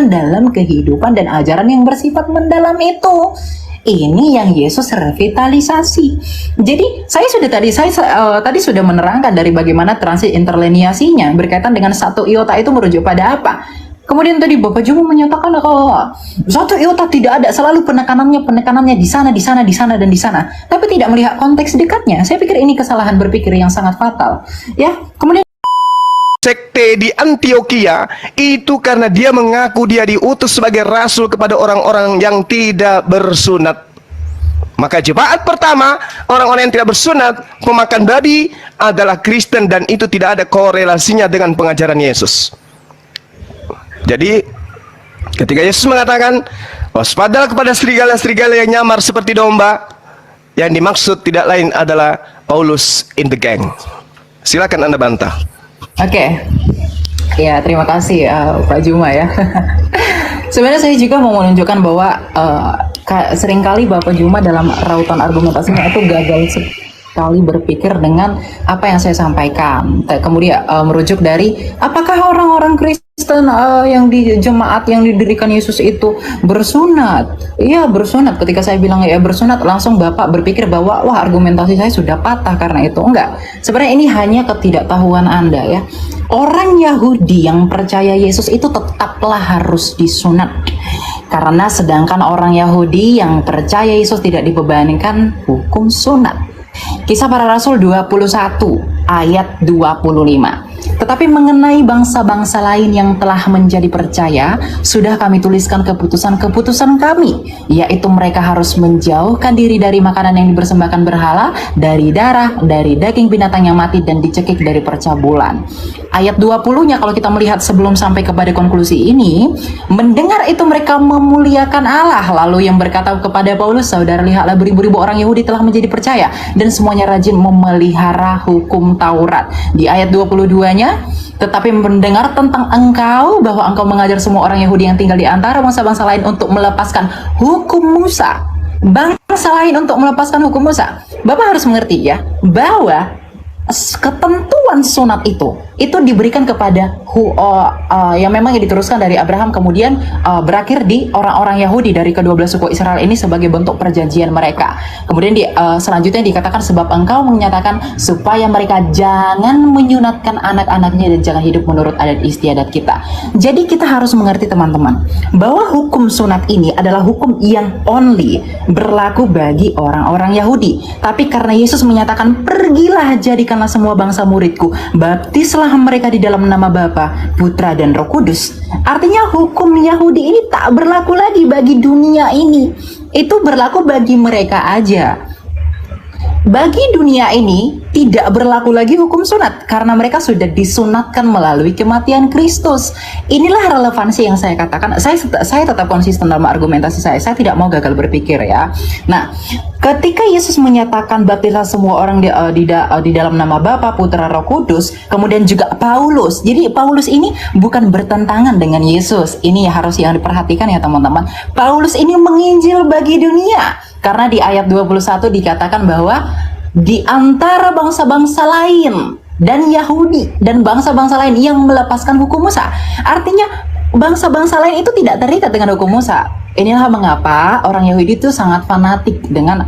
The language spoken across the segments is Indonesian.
konsisten dalam kehidupan dan ajaran yang bersifat mendalam itu. Ini yang Yesus revitalisasi. Jadi saya tadi sudah menerangkan dari bagaimana transit interlineasinya berkaitan dengan satu iota itu merujuk pada apa. Kemudian tadi Bapak Juma menyatakan kalau satu iota tidak ada, selalu penekanannya di sana, dan di sana, tapi tidak melihat konteks dekatnya. Saya pikir ini kesalahan berpikir yang sangat fatal. Ya, kemudian sekte di Antioquia itu karena dia mengaku dia diutus sebagai rasul kepada orang-orang yang tidak bersunat. Maka jemaat pertama, orang-orang yang tidak bersunat, pemakan babi adalah Kristen, dan itu tidak ada korelasinya dengan pengajaran Yesus. Jadi ketika Yesus mengatakan waspadalah kepada serigala-serigala yang nyamar seperti domba, yang dimaksud tidak lain adalah Paulus in the gang. Silakan Anda bantah. Oke. Ya, terima kasih Pak Juma ya. Sebenarnya saya juga mau menunjukkan bahwa seringkali Bapak Juma dalam rautan argumentasinya itu gagal sekali berpikir dengan apa yang saya sampaikan. Kemudian merujuk dari apakah orang-orang Kristen yang di jemaat yang didirikan Yesus itu bersunat? Iya, bersunat. Ketika saya bilang ya bersunat, langsung Bapak berpikir bahwa wah, argumentasi saya sudah patah karena itu. Enggak. Sebenarnya ini hanya ketidaktahuan Anda ya. Orang Yahudi yang percaya Yesus itu tetaplah harus disunat. Karena sedangkan orang Yahudi yang percaya Yesus tidak dibebankan hukum sunat. Kisah Para Rasul 21 ayat 25. Tetapi mengenai bangsa-bangsa lain yang telah menjadi percaya, sudah kami tuliskan keputusan-keputusan kami, yaitu mereka harus menjauhkan diri dari makanan yang dipersembahkan berhala, dari darah, dari daging binatang yang mati, dan dicekik dari percabulan. Ayat 20-nya kalau kita melihat sebelum sampai kepada konklusi ini, mendengar itu mereka memuliakan Allah, lalu yang berkata kepada Paulus, saudara, lihatlah beribu-ribu orang Yahudi telah menjadi percaya, dan semuanya rajin memelihara hukum Taurat. Di ayat 22-nya, tetapi mendengar tentang engkau, bahwa engkau mengajar semua orang Yahudi yang tinggal di antara bangsa-bangsa lain untuk melepaskan hukum Musa. Bangsa lain untuk melepaskan hukum Musa. Bapak harus mengerti ya, bahwa ketentuan sunat itu diberikan kepada yang memang diteruskan dari Abraham, kemudian berakhir di orang-orang Yahudi dari kedua belah suku Israel ini sebagai bentuk perjanjian mereka. Kemudian selanjutnya dikatakan sebab engkau menyatakan supaya mereka jangan menyunatkan anak-anaknya dan jangan hidup menurut adat istiadat kita. Jadi kita harus mengerti teman-teman bahwa hukum sunat ini adalah hukum yang only berlaku bagi orang-orang Yahudi. Tapi karena Yesus menyatakan pergilah jadikanlah semua bangsa muridku, baptislah mereka di dalam nama Bapa, Putra dan Roh Kudus. Artinya hukum Yahudi ini tak berlaku lagi bagi dunia ini. Itu berlaku bagi mereka aja. Bagi dunia ini tidak berlaku lagi hukum sunat karena mereka sudah disunatkan melalui kematian Kristus. Inilah relevansi yang saya katakan. Saya tetap konsisten dalam argumentasi saya. Saya tidak mau gagal berpikir ya. Nah, ketika Yesus menyatakan baptislah semua orang di dalam nama Bapa, Putra, Roh Kudus, kemudian juga Paulus. Jadi Paulus ini bukan bertentangan dengan Yesus. Ini harus yang diperhatikan ya teman-teman. Paulus ini menginjil bagi dunia. Karena di ayat 21 dikatakan bahwa di antara bangsa-bangsa lain dan Yahudi dan bangsa-bangsa lain yang melepaskan hukum Musa. Artinya bangsa-bangsa lain itu tidak terikat dengan hukum Musa. Inilah mengapa orang Yahudi itu sangat fanatik dengan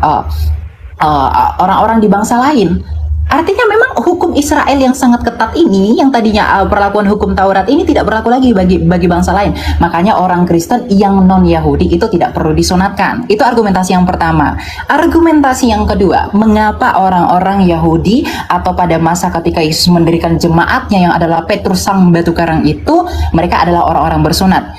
orang-orang di bangsa lain. Artinya memang hukum Israel yang sangat ketat ini, yang tadinya perlakuan hukum Taurat ini tidak berlaku lagi bagi bangsa lain. Makanya orang Kristen yang non-Yahudi itu tidak perlu disunatkan. Itu argumentasi yang pertama. Argumentasi yang kedua, mengapa orang-orang Yahudi atau pada masa ketika Yesus mendirikan jemaatnya yang adalah Petrus sang batu karang itu, mereka adalah orang-orang bersunat.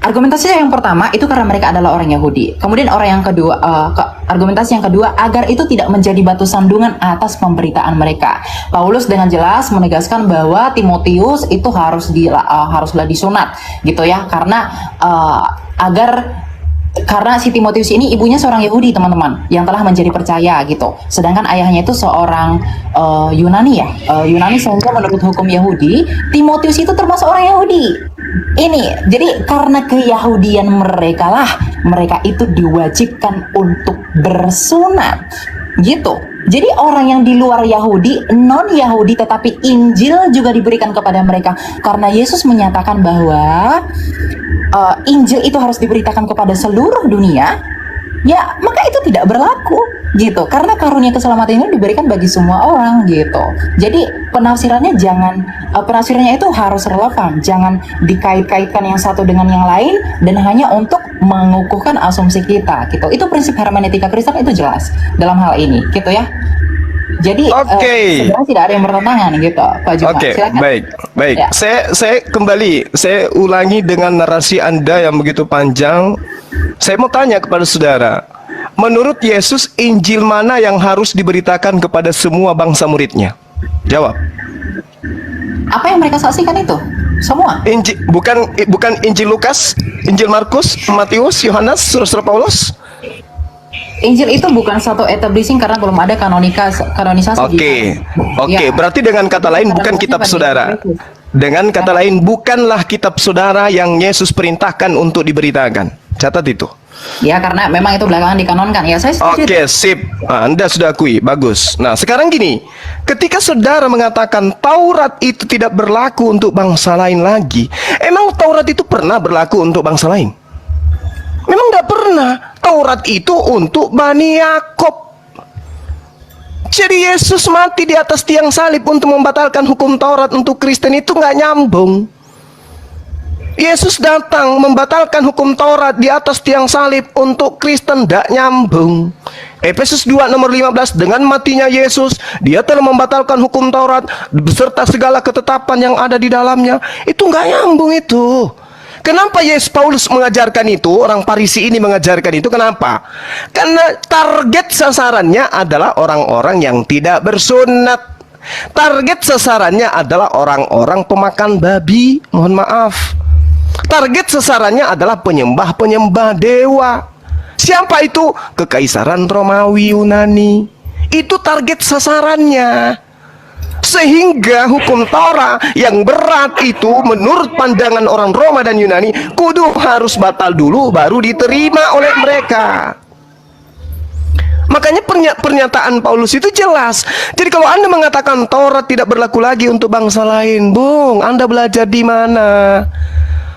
Argumentasi yang pertama itu karena mereka adalah orang Yahudi. Kemudian argumentasi yang kedua agar itu tidak menjadi batu sandungan atas pemberitaan mereka. Paulus dengan jelas menegaskan bahwa Timotius itu haruslah disunat, gitu ya, karena si Timotius ini ibunya seorang Yahudi teman-teman yang telah menjadi percaya gitu. Sedangkan ayahnya itu seorang Yunani ya, Yunani, sehingga menurut hukum Yahudi Timotius itu termasuk orang Yahudi. Ini jadi karena keyahudian mereka itu diwajibkan untuk bersunat. Gitu. Jadi orang yang di luar Yahudi, non Yahudi, tetapi Injil juga diberikan kepada mereka karena Yesus menyatakan bahwa Injil itu harus diberitakan kepada seluruh dunia. Ya, maka itu tidak berlaku gitu. Karena karunia keselamatan ini diberikan bagi semua orang gitu. Jadi penafsirannya penafsirannya itu harus relevan, jangan dikait-kaitkan yang satu dengan yang lain dan hanya untuk mengukuhkan asumsi kita gitu. Itu prinsip hermeneutika Kristen itu jelas dalam hal ini gitu ya. Jadi sebenarnya tidak ada yang bertentangan gitu, Pak Juma. Oke, Silakan. baik. Ya. Saya ulangi dengan narasi Anda yang begitu panjang. Saya mau tanya kepada saudara, menurut Yesus, Injil mana yang harus diberitakan kepada semua bangsa muridnya? Jawab. Apa yang mereka saksikan itu? Semua. Bukan Injil Lukas, Injil Markus, Matius, Yohanes, Surat Paulus. Injil itu bukan satu establishing karena belum ada kanonisasi. Oke, Ya. berarti dengan kata lain bukan kitab saudara. Dengan kata lain bukanlah kitab saudara yang Yesus perintahkan untuk diberitakan. Catat itu. Ya, karena memang itu belakangan dikanonkan. Ya, saya setuju. Oke, sip. Anda sudah akui, bagus. Nah, sekarang gini, ketika saudara mengatakan Taurat itu tidak berlaku untuk bangsa lain lagi, emang Taurat itu pernah berlaku untuk bangsa lain? Memang tidak pernah. Taurat itu untuk Bani Yakob. Jadi Yesus mati di atas tiang salib untuk membatalkan hukum Taurat untuk Kristen itu nggak nyambung. Yesus datang membatalkan hukum Taurat di atas tiang salib untuk Kristen, tidak nyambung. Efesus 2 nomor 15, dengan matinya Yesus, dia telah membatalkan hukum Taurat beserta segala ketetapan yang ada di dalamnya. Itu nggak nyambung itu. Kenapa Paulus mengajarkan itu? Orang Farisi ini mengajarkan itu. Kenapa? Karena target sasarannya adalah orang-orang yang tidak bersunat. Target sasarannya adalah orang-orang pemakan babi. Mohon maaf. Target sasarannya adalah penyembah-penyembah dewa. Siapa itu? Kekaisaran Romawi Yunani. Itu target sasarannya. Sehingga hukum Torah yang berat itu menurut pandangan orang Roma dan Yunani kudu harus batal dulu baru diterima oleh mereka. Makanya pernyataan Paulus itu jelas. Jadi kalau Anda mengatakan Taurat tidak berlaku lagi untuk bangsa lain, Bung, Anda belajar di mana?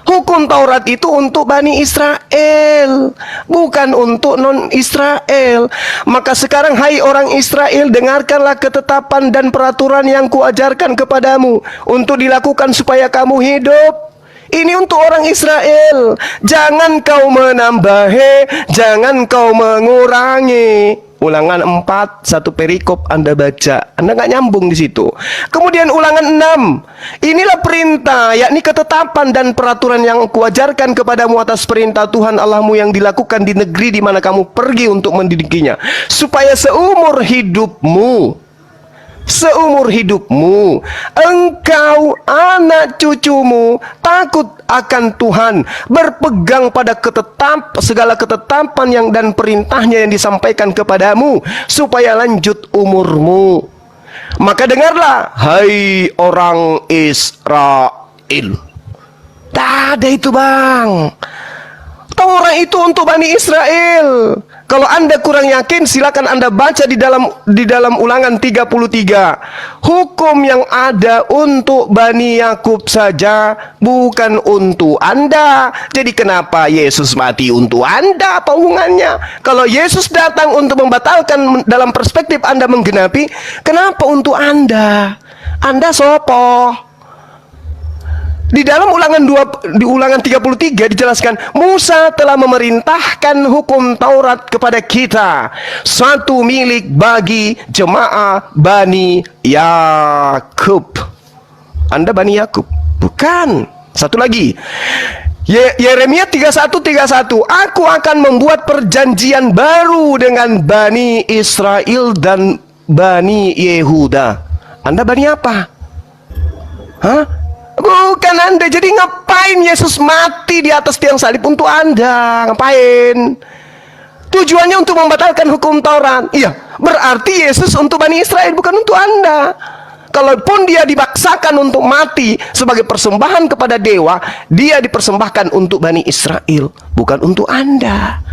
Hukum Taurat itu untuk Bani Israel, bukan untuk non-Israel. Maka sekarang, hai orang Israel, dengarkanlah ketetapan dan peraturan yang kuajarkan kepadamu untuk dilakukan supaya kamu hidup. Ini untuk orang Israel. Jangan kau menambahi, jangan kau mengurangi. Ulangan 4, satu perikop Anda baca, Anda nggak nyambung di situ. Kemudian ulangan 6, inilah perintah, yakni ketetapan dan peraturan yang kuajarkan kepadamu atas perintah Tuhan Allahmu yang dilakukan di negeri di mana kamu pergi untuk mendidikinya, supaya seumur hidupmu engkau, anak cucumu takut akan Tuhan, berpegang pada segala ketetapan yang dan perintahnya yang disampaikan kepadamu, supaya lanjut umurmu. Maka dengarlah, hai orang Israel. Tak ada itu, Bang. Taurat itu untuk Bani Israel. Kalau Anda kurang yakin, silakan Anda baca di dalam Ulangan 33. Hukum yang ada untuk Bani Yakub saja, bukan untuk Anda. Jadi kenapa Yesus mati untuk Anda? Apa hubungannya? Kalau Yesus datang untuk membatalkan dalam perspektif Anda menggenapi, kenapa untuk Anda? Anda sopo? Di dalam di Ulangan 33 dijelaskan, Musa telah memerintahkan hukum Taurat kepada kita, satu milik bagi jemaah Bani Yakub. Anda Bani Yakub? Bukan. Satu lagi, Yeremia 31:31, aku akan membuat perjanjian baru dengan Bani Israel dan Bani Yehuda. Anda Bani apa? Hah? Bukan Anda. Jadi ngapain Yesus mati di atas tiang salib untuk Anda? Ngapain? Tujuannya untuk membatalkan hukum Taurat. Iya, berarti Yesus untuk Bani Israel, bukan untuk Anda. Kalaupun dia dipaksakan untuk mati sebagai persembahan kepada dewa, dia dipersembahkan untuk Bani Israel, bukan untuk Anda.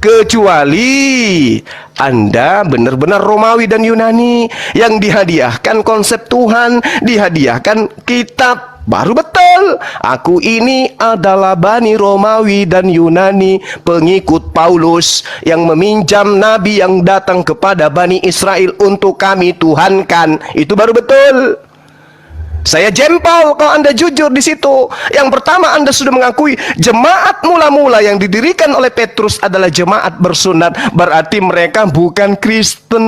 kecuali Anda benar-benar Romawi dan Yunani yang dihadiahkan konsep Tuhan, dihadiahkan kitab. Baru betul, aku ini adalah Bani Romawi dan Yunani, pengikut Paulus yang meminjam nabi yang datang kepada Bani Israel untuk kami tuhankan. Itu baru betul. Saya jempol kalau Anda jujur di situ. Yang pertama, Anda sudah mengakui jemaat mula-mula yang didirikan oleh Petrus adalah jemaat bersunat. Berarti mereka bukan Kristen.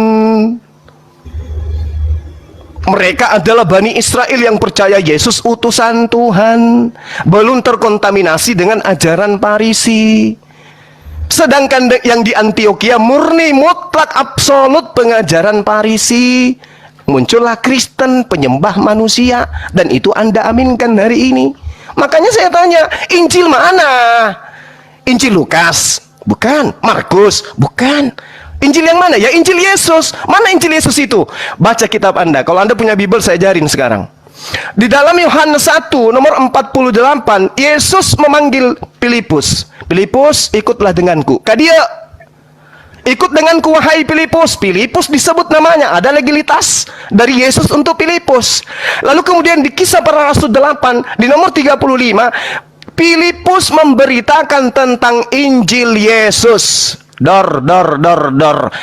Mereka adalah Bani Israel yang percaya Yesus utusan Tuhan, belum terkontaminasi dengan ajaran Farisi. Sedangkan yang di Antioquia murni mutlak absolut pengajaran Farisi. Muncullah Kristen penyembah manusia, dan itu Anda aminkan hari ini. Makanya saya tanya, Injil mana? Injil Lukas? Bukan. Markus? Bukan. Injil yang mana? Ya Injil Yesus. Mana Injil Yesus itu? Baca kitab Anda. Kalau Anda punya Bible, saya ajarin sekarang. Di dalam Yohanes 1 nomor 48, Yesus memanggil Filipus. Filipus, ikutlah denganku. Kadia, ikut denganku wahai Filipus. Filipus disebut namanya. Ada legalitas dari Yesus untuk Filipus. Lalu kemudian di Kisah Para Rasul 8 di nomor 35, Filipus memberitakan tentang Injil Yesus. Dor.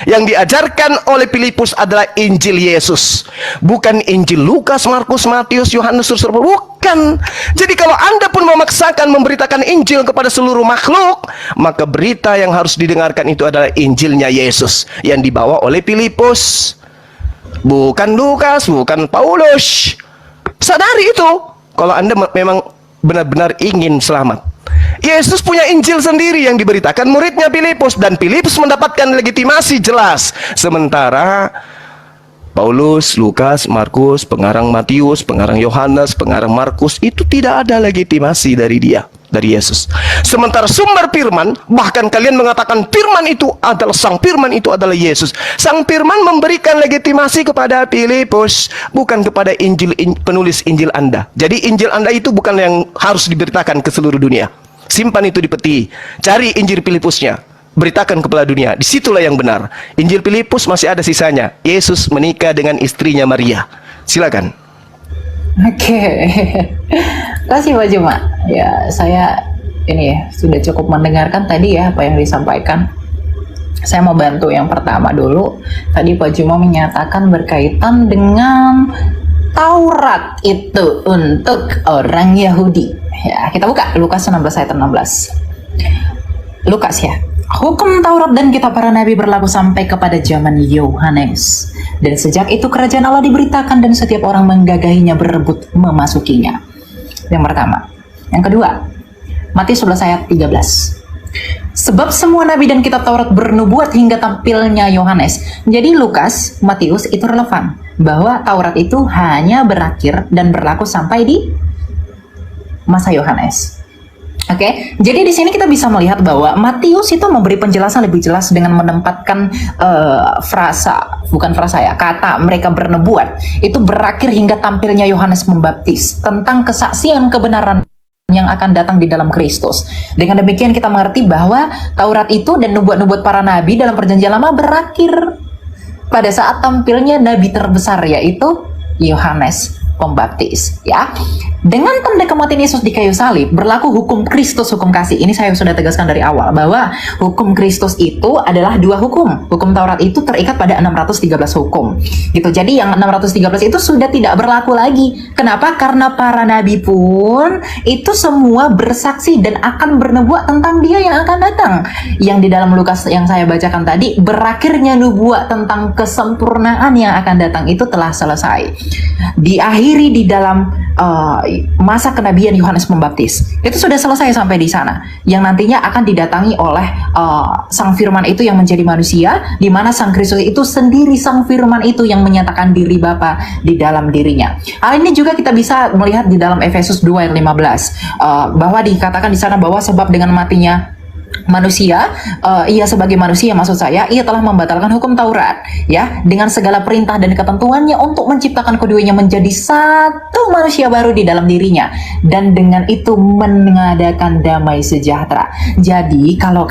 Yang diajarkan oleh Filipus adalah Injil Yesus, bukan Injil Lukas, Markus, Matius, Yohanes, bukan. Jadi kalau Anda pun memaksakan memberitakan Injil kepada seluruh makhluk, maka berita yang harus didengarkan itu adalah Injilnya Yesus yang dibawa oleh Filipus, bukan Lukas, bukan Paulus. Sadari itu kalau Anda memang benar-benar ingin selamat. Yesus punya Injil sendiri yang diberitakan muridnya Filipus, dan Filipus mendapatkan legitimasi jelas. Sementara Paulus, Lukas, Markus, pengarang Matius, pengarang Yohanes, pengarang Markus itu tidak ada legitimasi dari dia, dari Yesus. Sementara sumber firman, bahkan kalian mengatakan firman itu adalah sang firman itu adalah Yesus. Sang firman memberikan legitimasi kepada Filipus, bukan kepada penulis Injil Anda. Jadi Injil Anda itu bukan yang harus diberitakan ke seluruh dunia. Simpan itu di peti. Cari Injil Filipusnya, beritakan kepada dunia. Disitulah yang benar. Injil Filipus masih ada sisanya. Yesus menikah dengan istrinya Maria. Silakan. Oke. Terima kasih Pak Juma. Ya, saya ini ya sudah cukup mendengarkan tadi ya apa yang disampaikan. Saya mau bantu yang pertama dulu. Tadi Pak Juma menyatakan berkaitan dengan Taurat itu untuk orang Yahudi. Ya, kita buka Lukas 16 ayat 16. Lukas ya. Hukum Taurat dan kitab para nabi berlaku sampai kepada zaman Yohanes. Dan sejak itu kerajaan Allah diberitakan dan setiap orang menggagahinya berebut memasukinya. Yang pertama. Yang kedua, Matius 11 ayat 13. Sebab semua nabi dan kitab Taurat bernubuat hingga tampilnya Yohanes. Jadi Lukas, Matius itu relevan bahwa Taurat itu hanya berakhir dan berlaku sampai di masa Yohanes. Oke, jadi di sini kita bisa melihat bahwa Matius itu memberi penjelasan lebih jelas dengan menempatkan kata mereka bernubuat itu berakhir hingga tampilnya Yohanes Pembaptis tentang kesaksian kebenaran yang akan datang di dalam Kristus. Dengan demikian kita mengerti bahwa Taurat itu dan nubuat-nubuat para nabi dalam Perjanjian Lama berakhir pada saat tampilnya nabi terbesar, yaitu Yohanes Pembaptis, ya. Dengan tanda kematian Yesus di kayu salib berlaku hukum Kristus, hukum kasih. Ini saya sudah tegaskan dari awal bahwa hukum Kristus itu adalah dua hukum. Hukum Taurat itu terikat pada 613 hukum. Gitu. Jadi yang 613 itu sudah tidak berlaku lagi. Kenapa? Karena para nabi pun itu semua bersaksi dan akan bernubuat tentang Dia yang akan datang. Yang di dalam Lukas yang saya bacakan tadi, berakhirnya nubuat tentang kesempurnaan yang akan datang itu telah selesai. Diakhiri di dalam masa kenabian Yohanes Pembaptis. Itu sudah selesai sampai di sana. Yang nantinya akan didatangi oleh Sang Firman itu yang menjadi manusia, di mana Sang Kristus itu sendiri Sang Firman itu yang menyatakan diri Bapa di dalam dirinya. Hal ini juga kita bisa melihat di dalam Efesus 2 ayat 15, bahwa dikatakan di sana bahwa sebab dengan matinya manusia, ia sebagai manusia maksud saya, ia telah membatalkan hukum Taurat ya dengan segala perintah dan ketentuannya untuk menciptakan keduanya menjadi satu manusia baru di dalam dirinya, dan dengan itu mengadakan damai sejahtera. Jadi kalau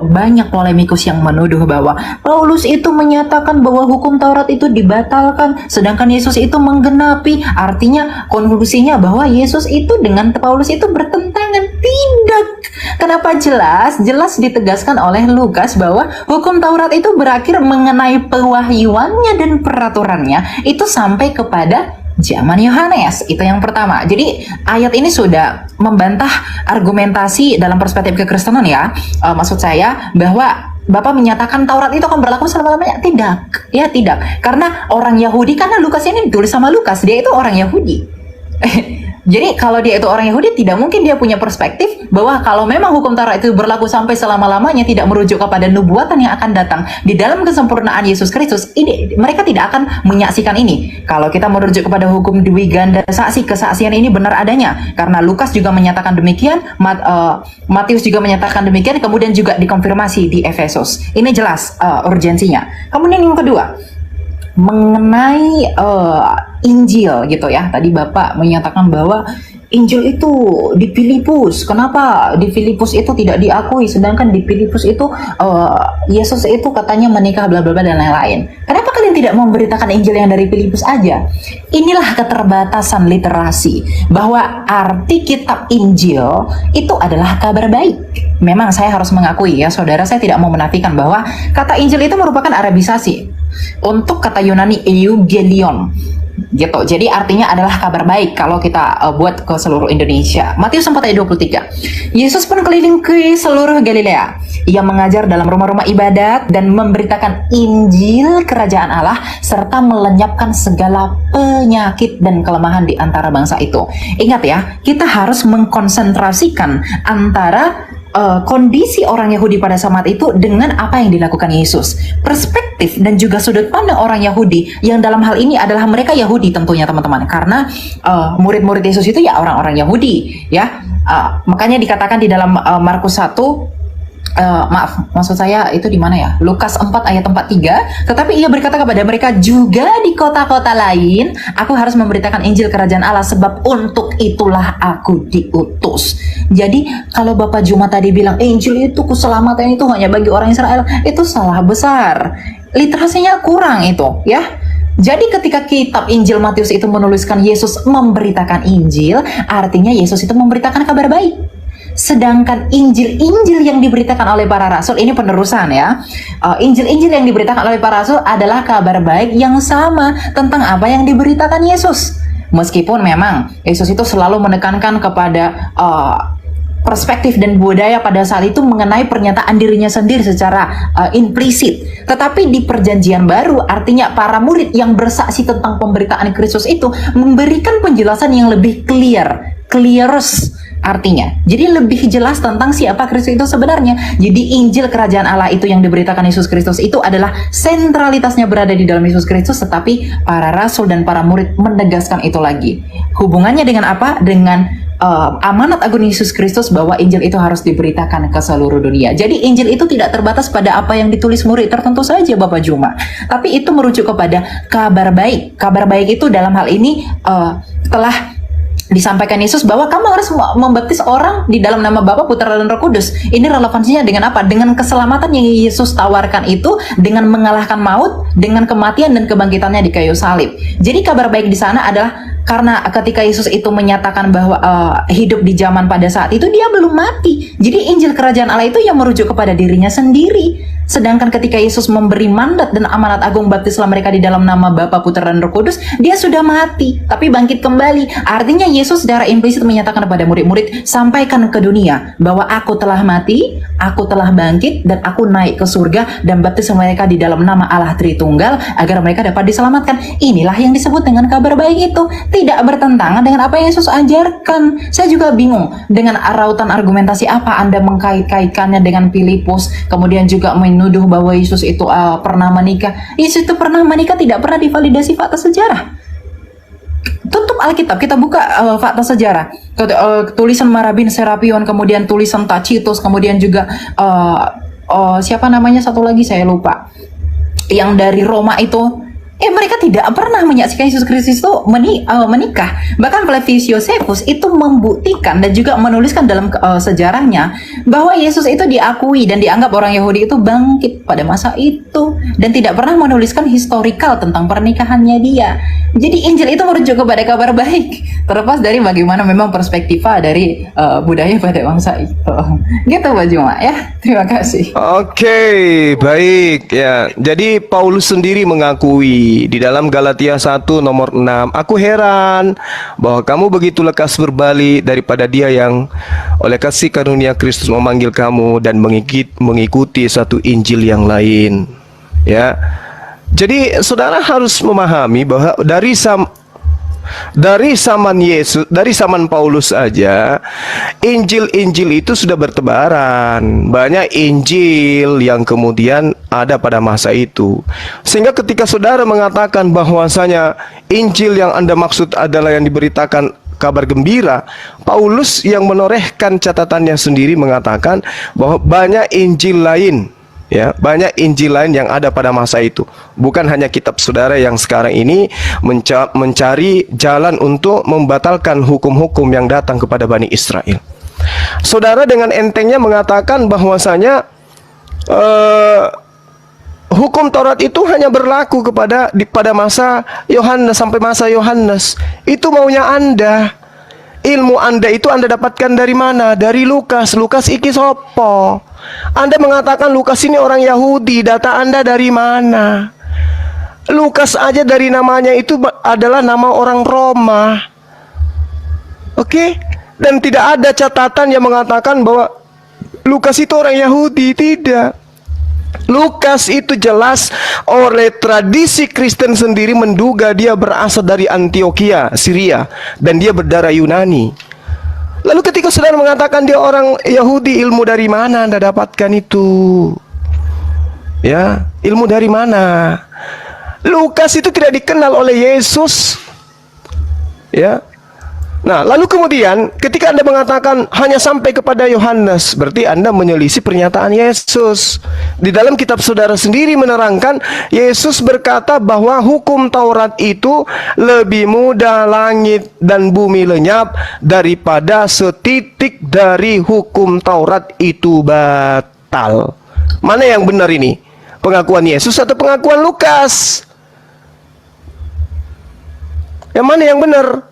banyak polemikus yang menuduh bahwa Paulus itu menyatakan bahwa hukum Taurat itu dibatalkan sedangkan Yesus itu menggenapi, artinya konklusinya bahwa Yesus itu dengan Paulus itu bertentangan. Tidak. Kenapa? Jelas ditegaskan oleh Lukas bahwa hukum Taurat itu berakhir mengenai pewahyuannya dan peraturannya itu sampai kepada zaman Yohanes. Itu yang pertama. Jadi ayat ini sudah membantah argumentasi dalam perspektif kekristenan ya. Maksud saya bahwa Bapak menyatakan Taurat itu akan berlaku selama-lamanya. Tidak. Ya tidak. Karena orang Yahudi, karena Lukas ini ditulis sama Lukas, dia itu orang Yahudi. Jadi kalau dia itu orang Yahudi, tidak mungkin dia punya perspektif bahwa kalau memang hukum Taurat itu berlaku sampai selama-lamanya, tidak merujuk kepada nubuatan yang akan datang di dalam kesempurnaan Yesus Kristus, ini mereka tidak akan menyaksikan ini. Kalau kita merujuk kepada hukum dwi ganda saksi, kesaksian ini benar adanya, karena Lukas juga menyatakan demikian, Matius juga menyatakan demikian, kemudian juga dikonfirmasi di Efesus. Ini jelas urgensinya. Kemudian yang kedua, mengenai Injil gitu ya. Tadi Bapak menyatakan bahwa Injil itu di Filipus. Kenapa di Filipus itu tidak diakui, sedangkan di Filipus itu Yesus itu katanya menikah bla bla bla dan lain-lain. Kenapa kalian tidak memberitakan Injil yang dari Filipus aja? Inilah keterbatasan literasi, bahwa arti kitab Injil itu adalah kabar baik. Memang saya harus mengakui ya, saudara, saya tidak mau menafikan bahwa kata Injil itu merupakan arabisasi untuk kata Yunani Eugelion gitu. Jadi artinya adalah kabar baik kalau kita buat ke seluruh Indonesia. Matius 4 ayat 23. Yesus pun keliling ke seluruh Galilea. Ia mengajar dalam rumah-rumah ibadat dan memberitakan Injil kerajaan Allah serta melenyapkan segala penyakit dan kelemahan di antara bangsa itu. Ingat ya, kita harus mengkonsentrasikan antara kondisi orang Yahudi pada saat itu dengan apa yang dilakukan Yesus. Perspektif dan juga sudut pandang orang Yahudi yang dalam hal ini adalah mereka Yahudi tentunya teman-teman, karena murid-murid Yesus itu ya orang-orang Yahudi ya. Makanya dikatakan di dalam Markus 1, maksud saya itu di mana ya? Lukas 4 ayat 43. Tetapi ia berkata kepada mereka, juga di kota-kota lain aku harus memberitakan Injil kerajaan Allah, sebab untuk itulah aku diutus. Jadi kalau Bapak Juma tadi bilang Injil itu keselamatan itu hanya bagi orang Israel, itu salah besar. Literasinya kurang itu ya. Jadi ketika kitab Injil Matius itu menuliskan Yesus memberitakan Injil, artinya Yesus itu memberitakan kabar baik. Sedangkan Injil-Injil yang diberitakan oleh para rasul, ini penerusan ya. Injil-Injil yang diberitakan oleh para rasul adalah kabar baik yang sama tentang apa yang diberitakan Yesus. Meskipun memang Yesus itu selalu menekankan kepada perspektif dan budaya pada saat itu mengenai pernyataan dirinya sendiri secara implisit. Tetapi di perjanjian baru, artinya para murid yang bersaksi tentang pemberitaan Kristus itu memberikan penjelasan yang lebih clearus artinya. Jadi lebih jelas tentang siapa Kristus itu sebenarnya. Jadi Injil kerajaan Allah itu yang diberitakan Yesus Kristus itu adalah sentralitasnya berada di dalam Yesus Kristus, tetapi para rasul dan para murid menegaskan itu lagi. Hubungannya dengan apa? Dengan amanat agung Yesus Kristus bahwa Injil itu harus diberitakan ke seluruh dunia. Jadi Injil itu tidak terbatas pada apa yang ditulis murid tertentu saja Bapak Juma, tapi itu merujuk kepada kabar baik. Kabar baik itu dalam hal ini telah disampaikan Yesus bahwa kamu harus membaptis orang di dalam nama Bapa, Putra dan Roh Kudus. Ini relevansinya dengan apa? Dengan keselamatan yang Yesus tawarkan itu, dengan mengalahkan maut, dengan kematian dan kebangkitannya di kayu salib. Jadi kabar baik di sana adalah karena ketika Yesus itu menyatakan bahwa hidup di zaman pada saat itu dia belum mati. Jadi Injil kerajaan Allah itu yang merujuk kepada dirinya sendiri. Sedangkan ketika Yesus memberi mandat dan amanat agung baptislah mereka di dalam nama Bapa, Putra dan Roh Kudus, dia sudah mati tapi bangkit kembali. Artinya Yesus secara implisit menyatakan kepada murid-murid, sampaikan ke dunia bahwa aku telah mati, aku telah bangkit, dan aku naik ke surga dan baptis mereka di dalam nama Allah Tritunggal agar mereka dapat diselamatkan. Inilah yang disebut dengan kabar baik itu. Tidak bertentangan dengan apa yang Yesus ajarkan. Saya juga bingung dengan rautan argumentasi apa Anda mengkait-kaitkannya dengan Filipus, kemudian juga menuduh bahwa Yesus itu pernah menikah. Yesus itu pernah menikah tidak pernah divalidasi fakta sejarah. tutup Alkitab, kita buka fakta sejarah, tulisan Marabin Serapion, kemudian tulisan Tacitus, kemudian juga siapa namanya satu lagi saya lupa, yang dari Roma itu. Mereka tidak pernah menyaksikan Yesus Kristus itu menikah. Bahkan Flavius Josephus itu membuktikan dan juga menuliskan dalam sejarahnya bahwa Yesus itu diakui dan dianggap orang Yahudi itu bangkit pada masa itu, dan tidak pernah menuliskan historikal tentang pernikahannya dia. Jadi Injil itu merujuk kepada kabar baik, terlepas dari bagaimana memang perspektiva dari budaya pada bangsa itu. Gitu Pak Juma ya. Terima kasih. Oke, baik ya. Jadi Paulus sendiri mengakui di dalam Galatia 1 nomor 6, aku heran bahwa kamu begitu lekas berbalik daripada Dia yang oleh kasih karunia Kristus memanggil kamu dan mengikuti satu Injil yang lain. Ya. Jadi saudara harus memahami bahwa dari zaman Paulus saja, Injil-Injil itu sudah bertebaran. Banyak Injil yang kemudian ada pada masa itu. Sehingga ketika saudara mengatakan bahwasanya Injil yang Anda maksud adalah yang diberitakan kabar gembira, Paulus yang menorehkan catatannya sendiri mengatakan bahwa banyak Injil lain. Ya, banyak Injil lain yang ada pada masa itu. Bukan hanya kitab saudara yang sekarang ini mencari jalan untuk membatalkan hukum-hukum yang datang kepada Bani Israel. Saudara dengan entengnya mengatakan bahwasanya hukum Taurat itu hanya berlaku pada masa Yohanes sampai masa Yohanes. Itu maunya Anda. Ilmu Anda itu Anda dapatkan dari mana? Dari Lukas. Lukas iki sopo? Anda mengatakan Lukas ini orang Yahudi, data Anda dari mana? Lukas aja dari namanya itu adalah nama orang Roma. Oke? Dan tidak ada catatan yang mengatakan bahwa Lukas itu orang Yahudi, tidak. Lukas itu jelas oleh tradisi Kristen sendiri menduga dia berasal dari Antioquia, Syria, dan dia berdarah Yunani. Lalu ketika saudara mengatakan dia orang Yahudi, ilmu dari mana Anda dapatkan itu? Ya, ilmu dari mana? Lukas itu tidak dikenal oleh Yesus. Ya. Nah, lalu kemudian ketika Anda mengatakan hanya sampai kepada Yohanes, berarti Anda menyelisih pernyataan Yesus. Di dalam kitab saudara sendiri menerangkan, Yesus berkata bahwa hukum Taurat itu lebih mudah langit dan bumi lenyap daripada setitik dari hukum Taurat itu batal. Mana yang benar ini? Pengakuan Yesus atau pengakuan Lukas? Yang mana yang benar?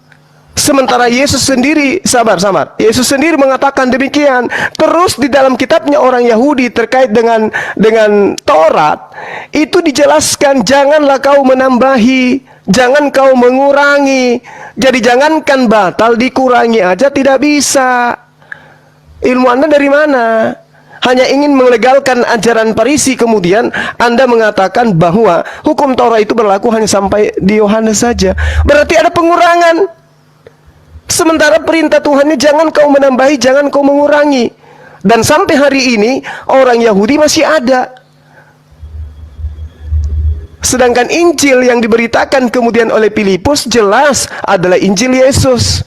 Sementara Yesus sendiri, sabar. Yesus sendiri mengatakan demikian. Terus di dalam kitabnya orang Yahudi terkait dengan Taurat, itu dijelaskan, janganlah kau menambahi, jangan kau mengurangi. Jadi jangankan batal, dikurangi aja tidak bisa. Ilmu Anda dari mana? Hanya ingin melegalkan ajaran Farisi, kemudian Anda mengatakan bahwa hukum Taurat itu berlaku hanya sampai di Yohanes saja. Berarti ada pengurangan. Sementara perintah Tuhannya jangan kau menambahi, jangan kau mengurangi. Dan sampai hari ini orang Yahudi masih ada. Sedangkan Injil yang diberitakan kemudian oleh Filipus jelas adalah Injil Yesus.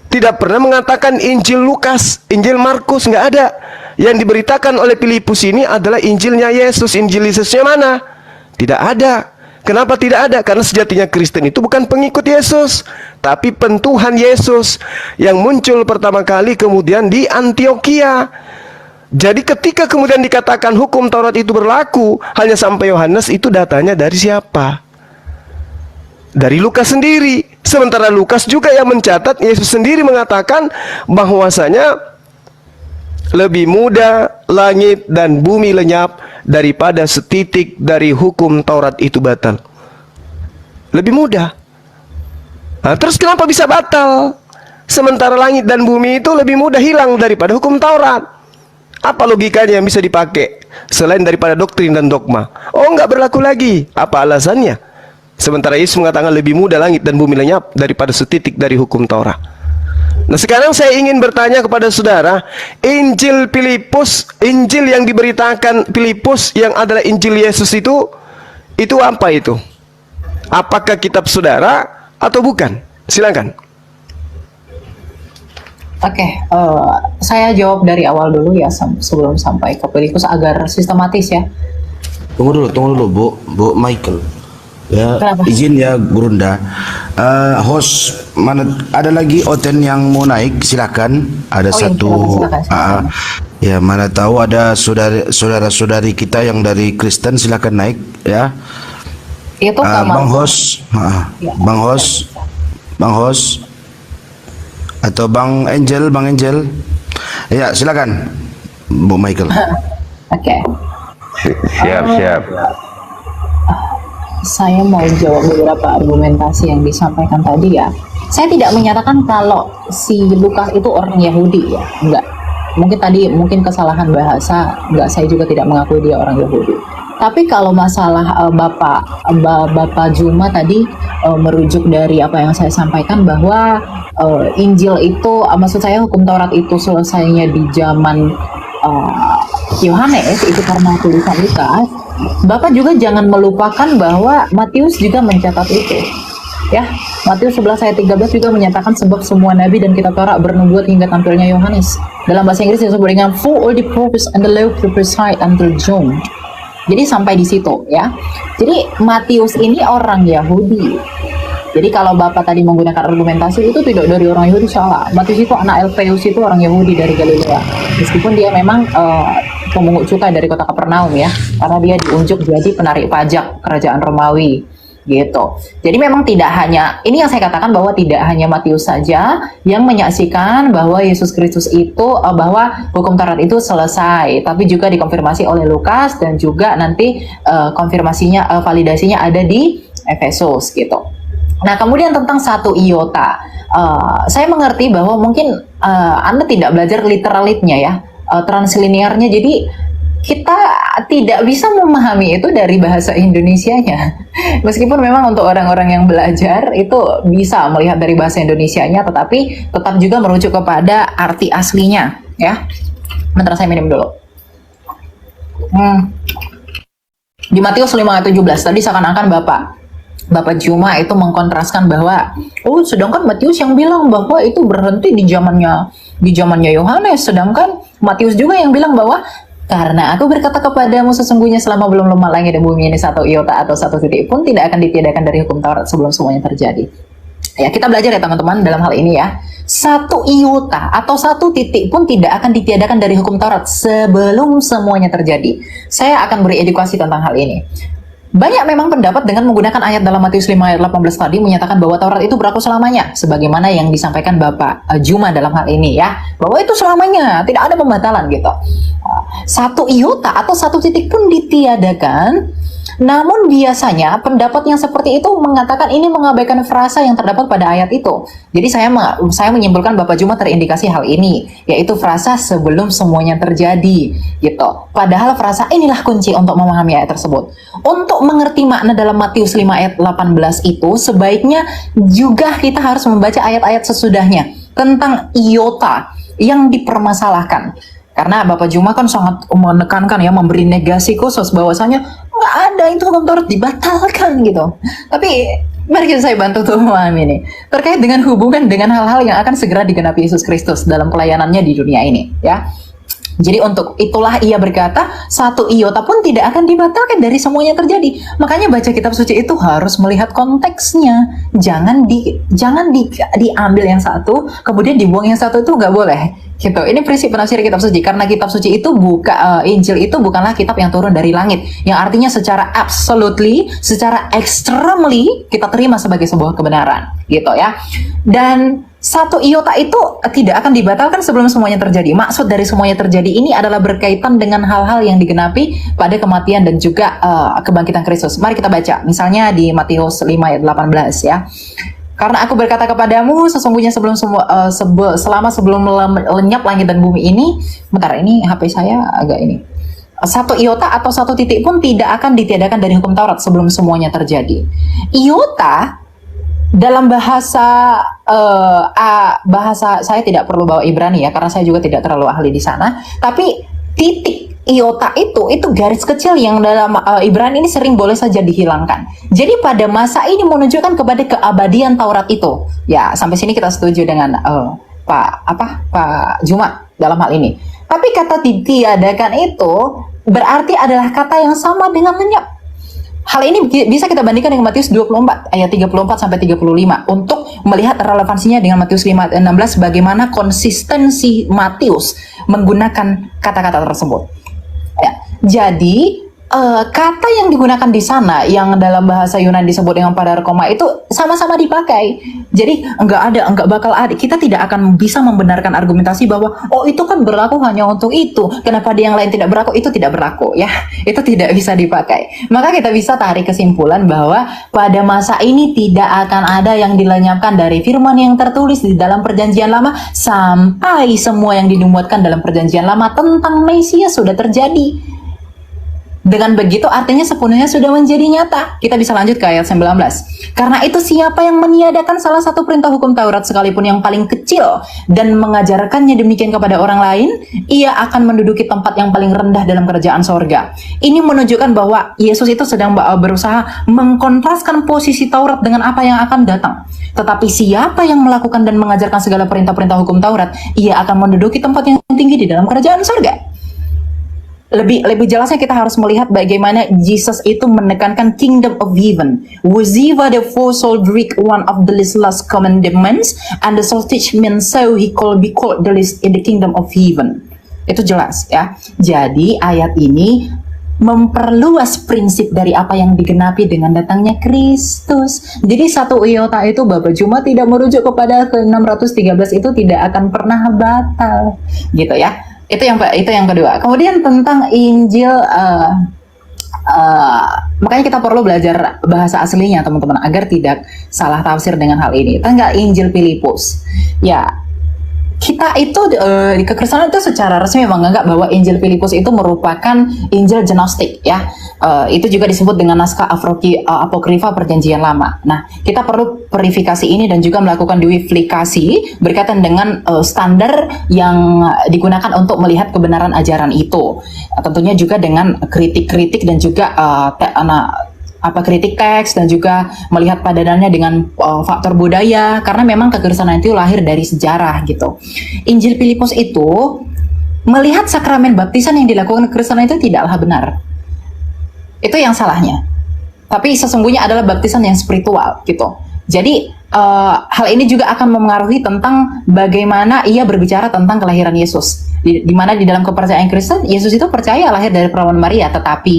Tidak pernah mengatakan Injil Lukas, Injil Markus, nggak ada. Yang diberitakan oleh Filipus ini adalah Injilnya Yesus. Injil Yesusnya mana? Tidak ada. Kenapa tidak ada? Karena sejatinya Kristen itu bukan pengikut Yesus, tapi pentuhan Yesus yang muncul pertama kali kemudian di Antioquia. Jadi ketika kemudian dikatakan hukum Taurat itu berlaku hanya sampai Yohanes, itu datanya dari siapa? Dari Lukas sendiri. Sementara Lukas juga yang mencatat, Yesus sendiri mengatakan bahwasanya lebih mudah langit dan bumi lenyap daripada setitik dari hukum Taurat itu batal. Lebih mudah. Nah, terus kenapa bisa batal? Sementara langit dan bumi itu lebih mudah hilang daripada hukum Taurat. Apa logikanya yang bisa dipakai selain daripada doktrin dan dogma? Oh, enggak berlaku lagi. Apa alasannya? Sementara Yesus mengatakan lebih mudah langit dan bumi lenyap daripada setitik dari hukum Taurat. Nah, sekarang saya ingin bertanya kepada saudara, Injil Filipus, Injil yang diberitakan Filipus yang adalah Injil Yesus itu apa itu? Apakah kitab saudara atau bukan? Silakan. Oke, saya jawab dari awal dulu ya sebelum sampai ke Filipus agar sistematis ya. Tunggu dulu Bu Michael. Ya, Kenapa? izin ya Gurunda. Host, mana ada lagi Oten yang mau naik? Silakan. Ada Oh iya, satu. silakan. Ya, mana tahu ada saudara-saudari kita yang dari Kristen, silakan naik ya. Itu Bang Host, Ya. Bang Host, atau Bang Angel. Ya, silakan Bu Michael. Oke. Siap. Saya mau jawab beberapa argumentasi yang disampaikan tadi ya. Saya tidak menyatakan kalau si Lukas itu orang Yahudi ya, enggak. Mungkin kesalahan bahasa, enggak, saya juga tidak mengakui dia orang Yahudi. Tapi kalau masalah Bapak Juma tadi merujuk dari apa yang saya sampaikan bahwa Injil itu, maksud saya hukum Taurat itu selesainya di zaman Yohanes, itu karena tulisan Lukas. Bapak juga jangan melupakan bahwa Matius juga mencatat itu. Ya, Matius 11 ayat 13 juga menyatakan sebab semua nabi dan kitab Taurat bernubuat hingga tampilnya Yohanes. Dalam bahasa Inggris disebut dengan for all the prophets and the law prophesied until John. Jadi sampai di situ ya. Jadi Matius ini orang Yahudi. Jadi kalau Bapak tadi menggunakan argumentasi itu tidak dari orang Yahudi, salah. Matius itu anak Alpheus, itu orang Yahudi dari Galilea. Meskipun dia memang pemungut cukai dari kota Kapernaum ya, karena dia diunjuk jadi penarik pajak kerajaan Romawi gitu. Jadi memang tidak hanya, ini yang saya katakan bahwa tidak hanya Matius saja yang menyaksikan bahwa Yesus Kristus itu, bahwa hukum Taurat itu selesai, tapi juga dikonfirmasi oleh Lukas dan juga nanti konfirmasinya, validasinya ada di Efesus gitu. Nah, kemudian tentang satu iota, saya mengerti bahwa mungkin Anda tidak belajar literalitnya ya, translinearnya, jadi kita tidak bisa memahami itu dari bahasa Indonesianya. Meskipun memang untuk orang-orang yang belajar itu bisa melihat dari bahasa Indonesianya, tetapi tetap juga merujuk kepada arti aslinya ya. Bentar, saya minum dulu. Di Matius 5 ayat 17 tadi seakan-akan Bapak Juma itu mengkontraskan bahwa sedangkan Matius yang bilang bahwa itu berhenti di zamannya Yohanes, sedangkan Matius juga yang bilang bahwa karena aku berkata kepadamu sesungguhnya selama belum lemah langit dan bumi ini satu iota atau satu titik pun tidak akan ditiadakan dari hukum Taurat sebelum semuanya terjadi. Ya, kita belajar ya teman-teman dalam hal ini ya. Satu iota atau satu titik pun tidak akan ditiadakan dari hukum Taurat sebelum semuanya terjadi. Saya akan beri edukasi tentang hal ini. Banyak memang pendapat dengan menggunakan ayat dalam Matius 5 ayat 18 tadi menyatakan bahwa Taurat itu berlaku selamanya, sebagaimana yang disampaikan Bapak Juma dalam hal ini ya, bahwa itu selamanya, tidak ada pembatalan gitu. Satu iota atau satu titik pun ditiadakan, namun biasanya pendapat yang seperti itu mengatakan ini mengabaikan frasa yang terdapat pada ayat itu. Jadi saya menyimpulkan Bapak Juma terindikasi hal ini, yaitu frasa sebelum semuanya terjadi gitu. Padahal frasa inilah kunci untuk memahami ayat tersebut. Untuk mengerti makna dalam Matius 5 ayat 18 itu, sebaiknya juga kita harus membaca ayat-ayat sesudahnya tentang iota yang dipermasalahkan. Karena Bapak Juma kan sangat menekankan ya, memberi negasi khusus bahwasanya nggak ada itu hukum Taurat dibatalkan gitu. Tapi mari saya bantu untuk memahami ini terkait dengan hubungan dengan hal-hal yang akan segera digenapi Yesus Kristus dalam pelayanannya di dunia ini ya. Jadi untuk itulah ia berkata, satu iota pun tidak akan dibatalkan dari semuanya terjadi. Makanya baca kitab suci itu harus melihat konteksnya. Jangan diambil yang satu, kemudian dibuang yang satu, itu nggak boleh. Gitu. Ini prinsip penafsiran kitab suci. Karena kitab suci itu Injil itu bukanlah kitab yang turun dari langit. Yang artinya secara absolutely, secara extremely kita terima sebagai sebuah kebenaran. Gitu ya. Dan satu iota itu tidak akan dibatalkan sebelum semuanya terjadi. Maksud dari semuanya terjadi ini adalah berkaitan dengan hal-hal yang digenapi pada kematian dan juga kebangkitan Kristus. Mari kita baca. Misalnya di Matius 5 ayat 18 ya. Karena aku berkata kepadamu sesungguhnya selama sebelum lenyap langit dan bumi ini. Bentar, ini HP saya agak ini. Satu iota atau satu titik pun tidak akan ditiadakan dari hukum Taurat sebelum semuanya terjadi. Iota dalam bahasa saya tidak perlu bawa Ibrani ya, karena saya juga tidak terlalu ahli di sana. Tapi titik iota itu garis kecil yang dalam Ibrani ini sering boleh saja dihilangkan. Jadi pada masa ini menunjukkan kepada keabadian Taurat itu. Ya, sampai sini kita setuju dengan Pak Juma dalam hal ini. Tapi kata ditiadakan itu berarti adalah kata yang sama dengan lenyap. Hal ini bisa kita bandingkan dengan Matius 24 ayat 34 sampai 35 untuk melihat relevansinya dengan Matius 5:16 bagaimana konsistensi Matius menggunakan kata-kata tersebut. Ya, jadi kata yang digunakan di sana yang dalam bahasa Yunani disebut dengan padarkoma itu sama-sama dipakai. Jadi enggak bakal ada. Kita tidak akan bisa membenarkan argumentasi bahwa oh itu kan berlaku hanya untuk itu. Kenapa di yang lain tidak berlaku? Itu tidak berlaku ya. Itu tidak bisa dipakai. Maka kita bisa tarik kesimpulan bahwa pada masa ini tidak akan ada yang dilenyapkan dari firman yang tertulis di dalam Perjanjian Lama sampai semua yang dinubuatkan dalam Perjanjian Lama tentang Mesias sudah terjadi. Dengan begitu artinya sepenuhnya sudah menjadi nyata. Kita bisa lanjut ke ayat 19. Karena itu siapa yang meniadakan salah satu perintah hukum Taurat sekalipun yang paling kecil dan mengajarkannya demikian kepada orang lain, ia akan menduduki tempat yang paling rendah dalam kerajaan sorga. Ini menunjukkan bahwa Yesus itu sedang berusaha mengkontraskan posisi Taurat dengan apa yang akan datang. Tetapi siapa yang melakukan dan mengajarkan segala perintah-perintah hukum Taurat, ia akan menduduki tempat yang tinggi di dalam kerajaan sorga. Lebih jelasnya kita harus melihat bagaimana Jesus itu menekankan kingdom of heaven. Wuziva the fourfold Greek one of the last commandments and the solstice means so he called be called the least in the kingdom of heaven. Itu jelas ya. Jadi ayat ini memperluas prinsip dari apa yang digenapi dengan datangnya Kristus. Jadi satu iota itu Bapak Juma tidak merujuk kepada ke 613 itu tidak akan pernah batal gitu ya. Itu yang kedua. Kemudian tentang Injil, makanya kita perlu belajar bahasa aslinya teman-teman agar tidak salah tafsir dengan hal ini. Tentang Injil Filipus, ya kita itu di kekristenan itu secara resmi menganggap bahwa Injil Filipus itu merupakan Injil Gnostik ya. Itu juga disebut dengan naskah apokrifa Perjanjian Lama. Nah, kita perlu verifikasi ini dan juga melakukan duplikasi berkaitan dengan standar yang digunakan untuk melihat kebenaran ajaran itu. Tentunya juga dengan kritik-kritik dan juga kritik teks dan juga melihat padanannya dengan faktor budaya karena memang kekristenan itu lahir dari sejarah gitu. Injil Filipus itu melihat sakramen baptisan yang dilakukan kekristenan itu tidaklah benar. Itu yang salahnya. Tapi sesungguhnya adalah baptisan yang spiritual gitu. Jadi hal ini juga akan mempengaruhi tentang bagaimana ia berbicara tentang kelahiran Yesus. Di mana di dalam kepercayaan Kristen Yesus itu percaya lahir dari perawan Maria, tetapi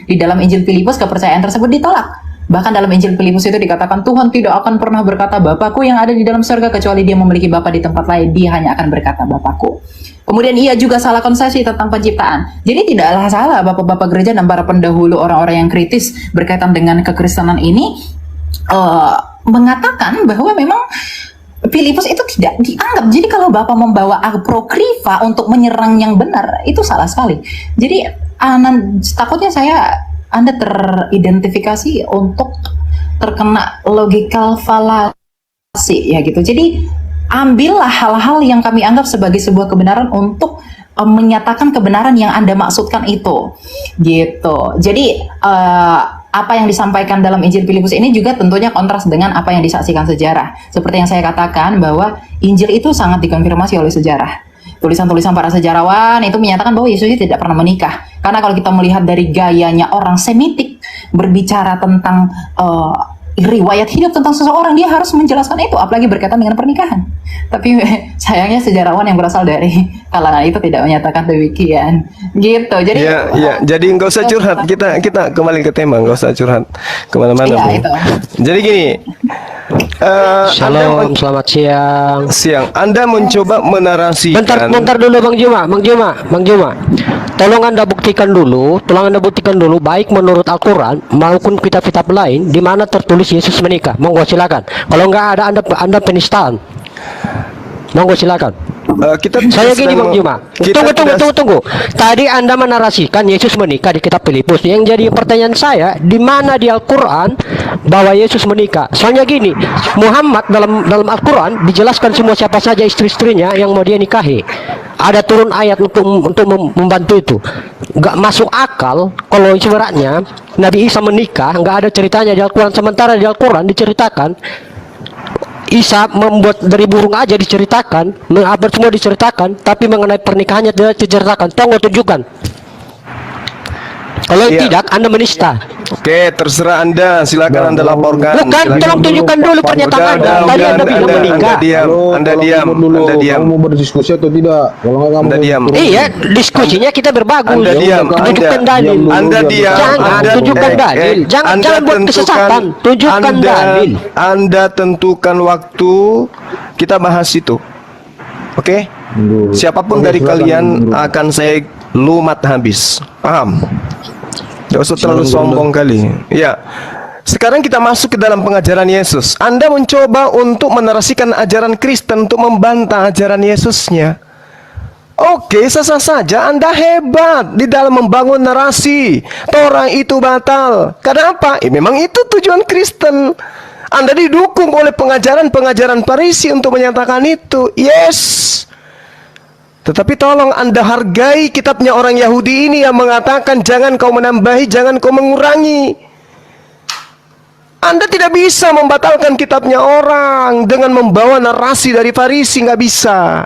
di dalam Injil Filipus kepercayaan tersebut ditolak. Bahkan dalam Injil Filipus itu dikatakan Tuhan tidak akan pernah berkata Bapakku yang ada di dalam surga kecuali dia memiliki Bapa di tempat lain, dia hanya akan berkata Bapakku. Kemudian ia juga salah konsepsi tentang penciptaan. Jadi tidaklah salah bapak-bapak gereja dan para pendahulu orang-orang yang kritis berkaitan dengan kekristenan ini mengatakan bahwa memang Filipus itu tidak dianggap. Jadi kalau Bapak membawa apokrifa untuk menyerang yang benar, itu salah sekali. Jadi takutnya Anda teridentifikasi untuk terkena logical fallacy ya gitu. Jadi ambillah hal-hal yang kami anggap sebagai sebuah kebenaran untuk menyatakan kebenaran yang Anda maksudkan itu gitu. Jadi apa yang disampaikan dalam Injil Filipus ini juga tentunya kontras dengan apa yang disaksikan sejarah. Seperti yang saya katakan bahwa Injil itu sangat dikonfirmasi oleh sejarah. Tulisan-tulisan para sejarawan itu menyatakan bahwa Yesus tidak pernah menikah. Karena kalau kita melihat dari gayanya orang Semitik berbicara tentang riwayat hidup tentang seseorang, dia harus menjelaskan itu, apalagi berkaitan dengan pernikahan. Tapi sayangnya sejarawan yang berasal dari kalangan itu tidak menyatakan demikian. Gitu. Jadi jadi nggak usah curhat. Kita kembali ke tema, nggak usah curhat kemana-mana. Iya, itu. Jadi gini. Shalom, selamat siang. Anda mencoba menarasikan. Bentar dulu Bang Juma. Tolong Anda buktikan dulu baik menurut Al-Quran maupun kitab-kitab lain di mana tertulis Yesus menikah. Monggo silakan. Kalau nggak ada Anda penistaan. Monggo silakan. Saya gini Bang Juma. Tunggu. Tadi Anda menarasikan Yesus menikah di kitab Filipus. Yang jadi pertanyaan saya, di mana di Al-Quran bahwa Yesus menikah? Soalnya gini, Muhammad dalam Al-Quran dijelaskan semua siapa saja istri-istrinya yang mau dia nikahi. ada turun ayat untuk membantu itu. Nggak masuk akal kalau ibaratnya Nabi Isa menikah, nggak ada ceritanya di Al-Quran, sementara di Al-Quran diceritakan Isa membuat dari burung aja diceritakan, apa semua diceritakan, tapi mengenai pernikahannya tidak diceritakan. Tolong tunjukkan. Kalau Iya. tidak, Anda menista. Oke, terserah Anda, silakan Anda laporkan. Bukan, Silakan. tolong tunjukkan dulu pernyataan Anda. Tadi Anda bilang menikah. Anda diam, Anda diam. Kamu mau berdiskusi atau tidak? Kalau nggak kamu Anda diam. Iya, diskusinya kita berbagus. Anda diam, Tunjukkan Anda. dalil. Anda diam. Jangan, Anda- tunjukkan dalil. Jangan buat kesesatan. Tunjukkan dalil. Anda tentukan waktu kita bahas itu. Oke? Siapapun Oke, dari silakan, kalian Bro. akan saya lumat habis. Paham? Gak usah terlalu Silakan, sombong kali. Ya. Sekarang kita masuk ke dalam pengajaran Yesus. Anda mencoba untuk menarasikan ajaran Kristen untuk membantah ajaran Yesusnya. Oke, sah-sah saja. Anda hebat di dalam membangun narasi. Torah itu batal. Kenapa? Memang itu tujuan Kristen. Anda didukung oleh pengajaran-pengajaran Farisi untuk menyatakan itu. Yes. Tetapi tolong Anda hargai kitabnya orang Yahudi ini yang mengatakan jangan kau menambahi, jangan kau mengurangi. Anda tidak bisa membatalkan kitabnya orang dengan membawa narasi dari Farisi, nggak bisa.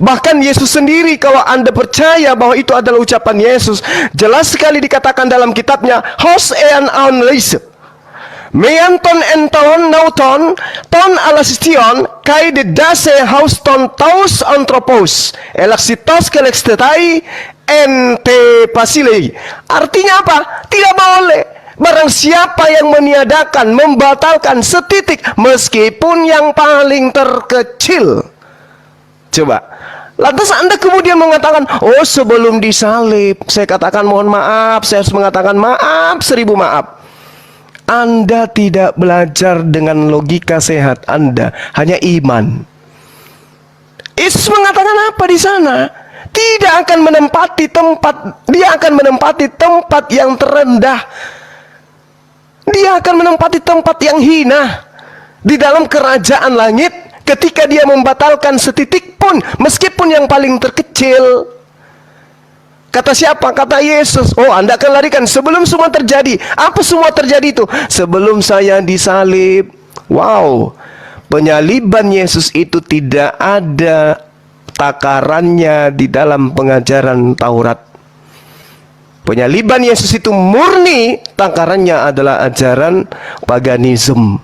Bahkan Yesus sendiri, kalau Anda percaya bahwa itu adalah ucapan Yesus, jelas sekali dikatakan dalam kitabnya, Hos ean aun leise. Meanton enton nauton ton alasistion kai de dase hauston taus anthropos elaxitos kelextetai ente pasilei. Artinya apa? Tidak boleh. Barang siapa yang meniadakan, membatalkan setitik meskipun yang paling terkecil. Coba. Lantas Anda kemudian mengatakan, oh sebelum disalib, saya katakan mohon maaf, saya harus mengatakan maaf, 1000 maaf. Anda tidak belajar dengan logika sehat Anda, hanya iman. Yesus mengatakan apa di sana? Tidak akan menempati tempat, dia akan menempati tempat yang terendah. Dia akan menempati tempat yang hina di dalam kerajaan langit ketika dia membatalkan setitik pun, meskipun yang paling terkecil. Kata siapa? Kata Yesus. Oh, Anda akan larikan sebelum semua terjadi. Apa semua terjadi itu? Sebelum saya disalib. Wow. Penyaliban Yesus itu tidak ada takarannya di dalam pengajaran Taurat. Penyaliban Yesus itu murni takarannya adalah ajaran paganisme.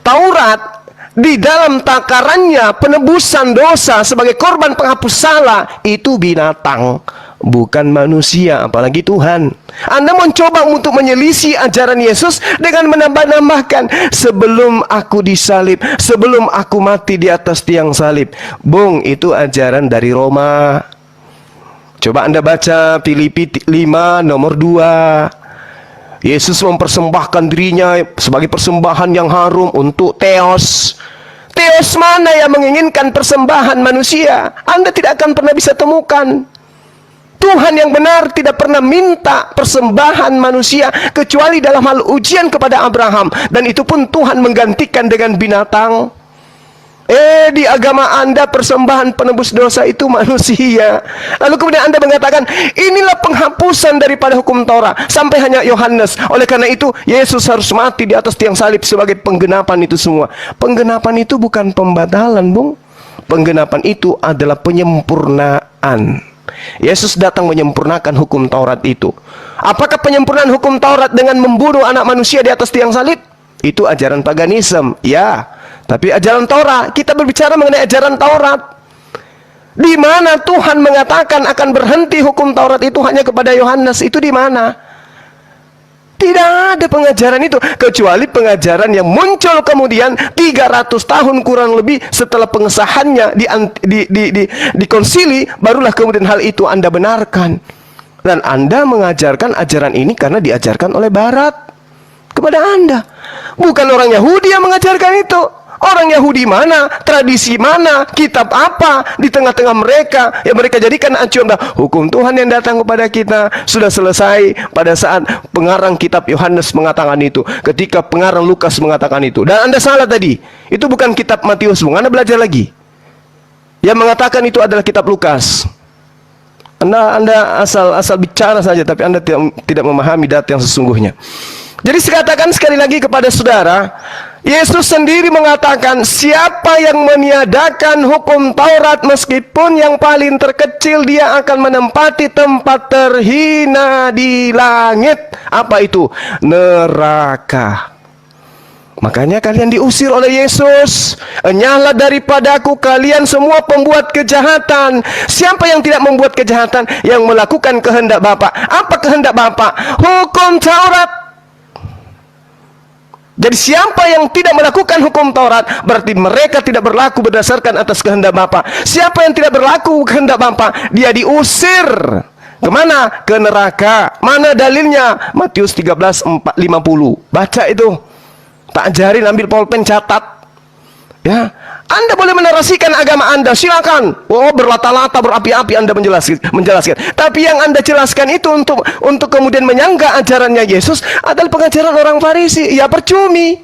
Taurat di dalam takarannya penebusan dosa sebagai korban penghapus salah itu binatang, bukan manusia, apalagi Tuhan. Anda mencoba untuk menyelisih ajaran Yesus dengan menambah-nambahkan sebelum aku disalib, sebelum aku mati di atas tiang salib. Bung, itu ajaran dari Roma. Coba Anda baca Filipi 5 nomor 2. Yesus mempersembahkan dirinya sebagai persembahan yang harum untuk Theos. Theos mana yang menginginkan persembahan manusia? Anda tidak akan pernah bisa temukan. Tuhan yang benar tidak pernah minta persembahan manusia kecuali dalam hal ujian kepada Abraham, dan itu pun Tuhan menggantikan dengan binatang. Di agama Anda persembahan penebus dosa itu manusia. Lalu kemudian Anda mengatakan inilah penghapusan daripada hukum Taurat sampai hanya Yohanes. Oleh karena itu Yesus harus mati di atas tiang salib sebagai penggenapan itu semua. Penggenapan itu bukan pembatalan, Bung. Penggenapan itu adalah penyempurnaan. Yesus datang menyempurnakan hukum Taurat itu. Apakah penyempurnaan hukum Taurat dengan membunuh anak manusia di atas tiang salib? Itu ajaran paganisme, ya. Tapi ajaran Taurat, kita berbicara mengenai ajaran Taurat. Di mana Tuhan mengatakan akan berhenti hukum Taurat itu hanya kepada Yohanes, itu di mana? Tidak ada pengajaran itu, kecuali pengajaran yang muncul kemudian 300 tahun kurang lebih setelah pengesahannya di konsili, barulah kemudian hal itu Anda benarkan. Dan Anda mengajarkan ajaran ini karena diajarkan oleh Barat kepada Anda. Bukan orang Yahudi yang mengajarkan itu. Orang Yahudi mana? Tradisi mana? Kitab apa? Di tengah-tengah mereka yang mereka jadikan acuan, hukum Tuhan yang datang kepada kita sudah selesai pada saat pengarang kitab Yohanes mengatakan itu, ketika pengarang Lukas mengatakan itu. Dan Anda salah tadi. Itu bukan kitab Matius, Anda belajar lagi. yang mengatakan itu adalah kitab Lukas. Anda asal bicara saja, tapi Anda tidak memahami data yang sesungguhnya. Jadi sekatakan sekali lagi kepada saudara, Yesus sendiri mengatakan, siapa yang meniadakan hukum Taurat meskipun yang paling terkecil, dia akan menempati tempat terhina di langit. Apa itu? Neraka. Makanya kalian diusir oleh Yesus. Enyahlah daripadaku kalian semua pembuat kejahatan. Siapa yang tidak membuat kejahatan? Yang melakukan kehendak Bapa. Apa kehendak Bapa? Hukum Taurat. Jadi siapa yang tidak melakukan hukum Taurat, berarti mereka tidak berlaku berdasarkan atas kehendak Bapa. Siapa yang tidak berlaku kehendak Bapa, dia diusir. Kemana? Ke neraka. Mana dalilnya? Matius 13:50. Baca itu. Tak ajarin, ambil pulpen, catat. Ya, Anda boleh menarasikan agama Anda, silakan. Oh, berlata-lata, berapi-api Anda menjelaskan. Tapi yang Anda jelaskan itu untuk kemudian menyanggah ajarannya Yesus adalah pengajaran orang Farisi. Ya, percumi.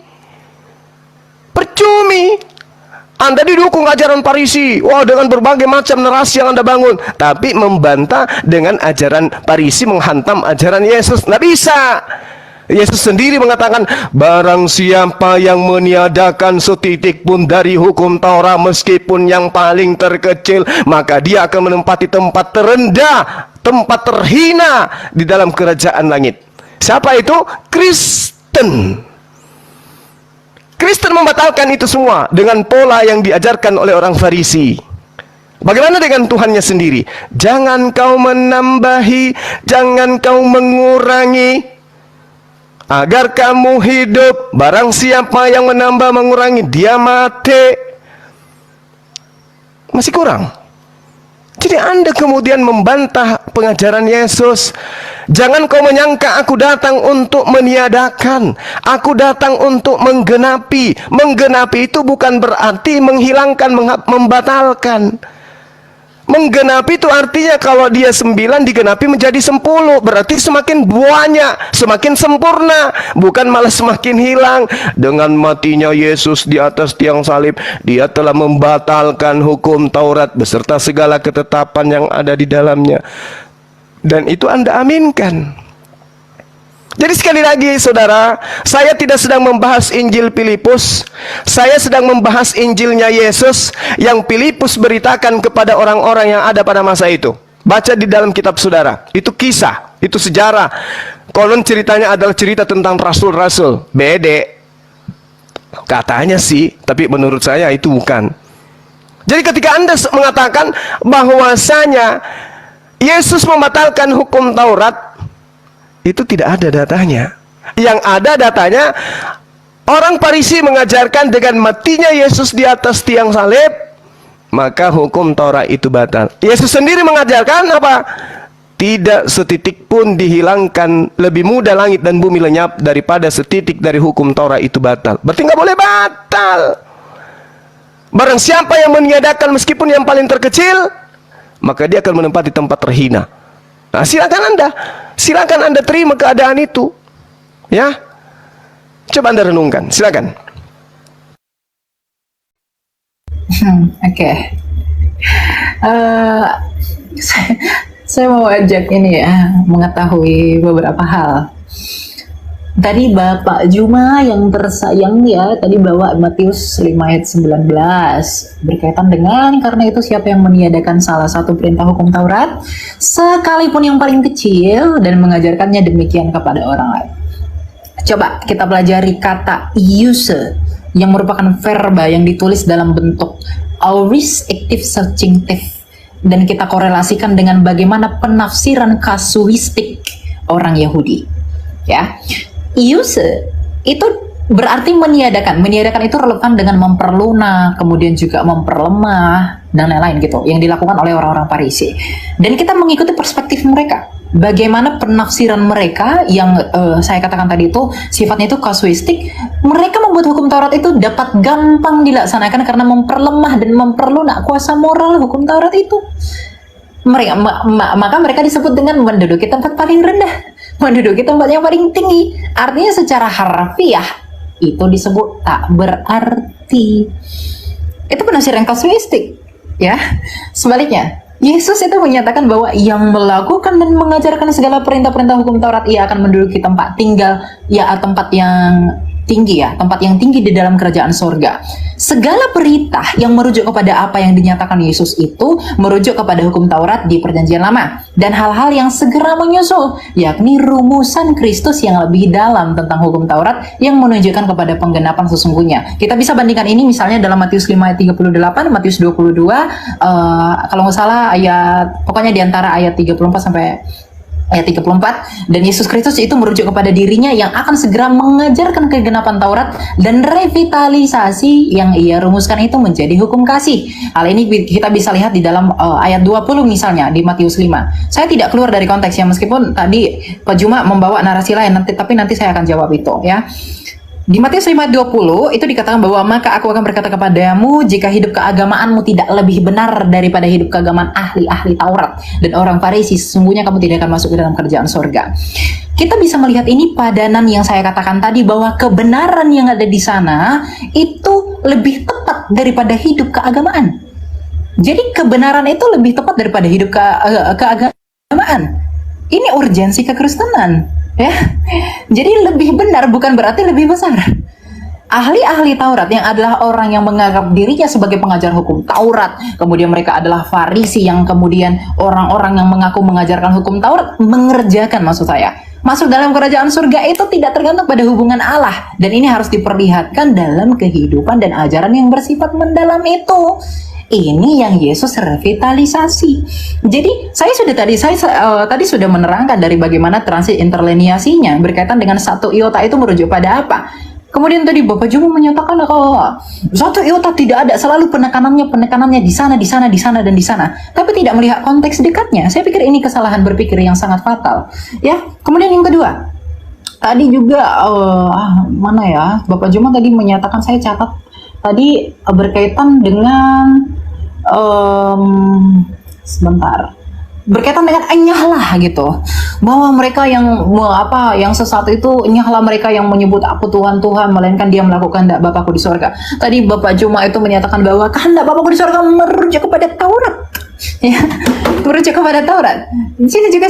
Anda didukung ajaran Farisi. Wah, dengan berbagai macam narasi yang Anda bangun, tapi membantah dengan ajaran Farisi, menghantam ajaran Yesus. Nggak bisa. Yesus sendiri mengatakan, barang siapa yang meniadakan setitik pun dari hukum Taurat meskipun yang paling terkecil, maka dia akan menempati tempat terendah, tempat terhina di dalam kerajaan langit. Siapa itu? Kristen. Kristen membatalkan itu semua dengan pola yang diajarkan oleh orang Farisi. Bagaimana dengan Tuhannya sendiri? Jangan kau menambahi, jangan kau mengurangi, agar kamu hidup. Barang siapa yang menambah mengurangi, dia mati. Masih kurang. Jadi Anda kemudian membantah pengajaran Yesus. Jangan kau menyangka aku datang untuk meniadakan. Aku datang untuk menggenapi. Menggenapi itu bukan berarti menghilangkan, membatalkan. Menggenapi itu artinya kalau dia 9 digenapi menjadi 10. Berarti semakin banyak, semakin sempurna. Bukan malah semakin hilang. Dengan matinya Yesus di atas tiang salib, dia telah membatalkan hukum Taurat beserta segala ketetapan yang ada di dalamnya. Dan itu Anda aminkan. Jadi sekali lagi saudara, saya tidak sedang membahas Injil Filipus. Saya sedang membahas Injilnya Yesus yang Filipus beritakan kepada orang-orang yang ada pada masa itu. Baca di dalam kitab saudara. Itu kisah, itu sejarah. Konon ceritanya adalah cerita tentang rasul-rasul. Bede. Katanya sih, tapi menurut saya itu bukan. Jadi ketika Anda mengatakan bahwasanya Yesus membatalkan hukum Taurat, itu tidak ada datanya. Yang ada datanya, orang Farisi mengajarkan dengan matinya Yesus di atas tiang salib, maka hukum Taurat itu batal. Yesus sendiri mengajarkan apa? Tidak setitik pun dihilangkan. Lebih mudah langit dan bumi lenyap daripada setitik dari hukum Taurat itu batal. Berarti nggak boleh batal. Barang siapa yang meniadakan meskipun yang paling terkecil, maka dia akan menempati tempat terhina. Nah, silakan Anda terima keadaan itu. Ya. Coba Anda renungkan, silakan. Oke. Saya mau ajak ini ya, mengetahui beberapa hal. Tadi Bapak Juma yang tersayang ya, tadi bawa Matius 5 ayat 19 berkaitan dengan karena itu siapa yang meniadakan salah satu perintah hukum Taurat sekalipun yang paling kecil dan mengajarkannya demikian kepada orang lain. Coba kita pelajari kata use yang merupakan verba yang ditulis dalam bentuk aorist active subjunctive dan kita korelasikan dengan bagaimana penafsiran kasuistik orang Yahudi. Ya. Use itu berarti meniadakan. Meniadakan itu relevan dengan memperlunak, kemudian juga memperlemah dan lain-lain gitu yang dilakukan oleh orang-orang Farisi. Dan kita mengikuti perspektif mereka. Bagaimana penafsiran mereka yang saya katakan tadi itu sifatnya itu kasuistik. Mereka membuat hukum Taurat itu dapat gampang dilaksanakan karena memperlemah dan memperlunak kuasa moral hukum Taurat itu. Maka mereka disebut dengan menduduki tempat paling rendah, menduduki tempat yang paling tinggi. Artinya secara harfiah itu disebut tak berarti. Itu penafsiran kasuistik. Ya, sebaliknya, Yesus itu menyatakan bahwa yang melakukan dan mengajarkan segala perintah-perintah hukum Taurat, ia akan menduduki tempat tinggal, ya tempat yang tinggi ya, tempat yang tinggi di dalam kerajaan sorga. Segala perintah yang merujuk kepada apa yang dinyatakan Yesus itu merujuk kepada hukum Taurat di Perjanjian Lama dan hal-hal yang segera menyusul, yakni rumusan Kristus yang lebih dalam tentang hukum Taurat yang menunjukkan kepada penggenapan sesungguhnya. Kita bisa bandingkan ini misalnya dalam Matius 5 ayat 38, Matius 22, kalau nggak salah pokoknya di antara ayat 34 sampai ayat 34, dan Yesus Kristus itu merujuk kepada dirinya yang akan segera mengajarkan kegenapan Taurat dan revitalisasi yang ia rumuskan itu menjadi hukum kasih. Hal ini kita bisa lihat di dalam ayat 20 misalnya di Matius 5. Saya tidak keluar dari konteksnya meskipun tadi Pak Juma membawa narasi lain, tapi nanti saya akan jawab itu ya. Di Matius 5:20 itu dikatakan bahwa maka aku akan berkata kepadamu, jika hidup keagamaanmu tidak lebih benar daripada hidup keagamaan ahli-ahli Taurat dan orang Farisi, sesungguhnya kamu tidak akan masuk ke dalam kerajaan sorga. Kita bisa melihat ini padanan yang saya katakan tadi, bahwa kebenaran yang ada di sana itu lebih tepat daripada hidup keagamaan. Jadi kebenaran itu lebih tepat daripada hidup keagamaan. Ini urgensi kekristenan. Ya, jadi lebih benar bukan berarti lebih besar. Ahli-ahli Taurat yang adalah orang yang menganggap dirinya sebagai pengajar hukum Taurat, kemudian mereka adalah Farisi yang kemudian orang-orang yang mengaku mengajarkan hukum Taurat mengerjakan, maksud saya, masuk dalam kerajaan surga itu tidak tergantung pada hubungan Allah, dan ini harus diperlihatkan dalam kehidupan dan ajaran yang bersifat mendalam itu. Ini yang Yesus revitalisasi. Jadi saya tadi sudah menerangkan dari bagaimana transit interlineasinya berkaitan dengan satu iota itu merujuk pada apa. Kemudian tadi Bapak Juma menyatakan kalau satu iota tidak ada, selalu penekanannya di sana, dan di sana, tapi tidak melihat konteks dekatnya. Saya pikir ini kesalahan berpikir yang sangat fatal. Ya, kemudian yang kedua, tadi juga mana ya, Bapak Juma tadi menyatakan, saya catat tadi berkaitan dengan berkaitan dengan enyahlah gitu, bahwa mereka yang sesat itu enyahlah mereka yang menyebut aku Tuhan Tuhan, melainkan dia melakukan kehendak Bapakku di sorga. Tadi Bapak Juma itu menyatakan bahwa kehendak Bapakku di sorga merujuk kepada Taurat, ya, merujuk kepada Taurat. Di sini juga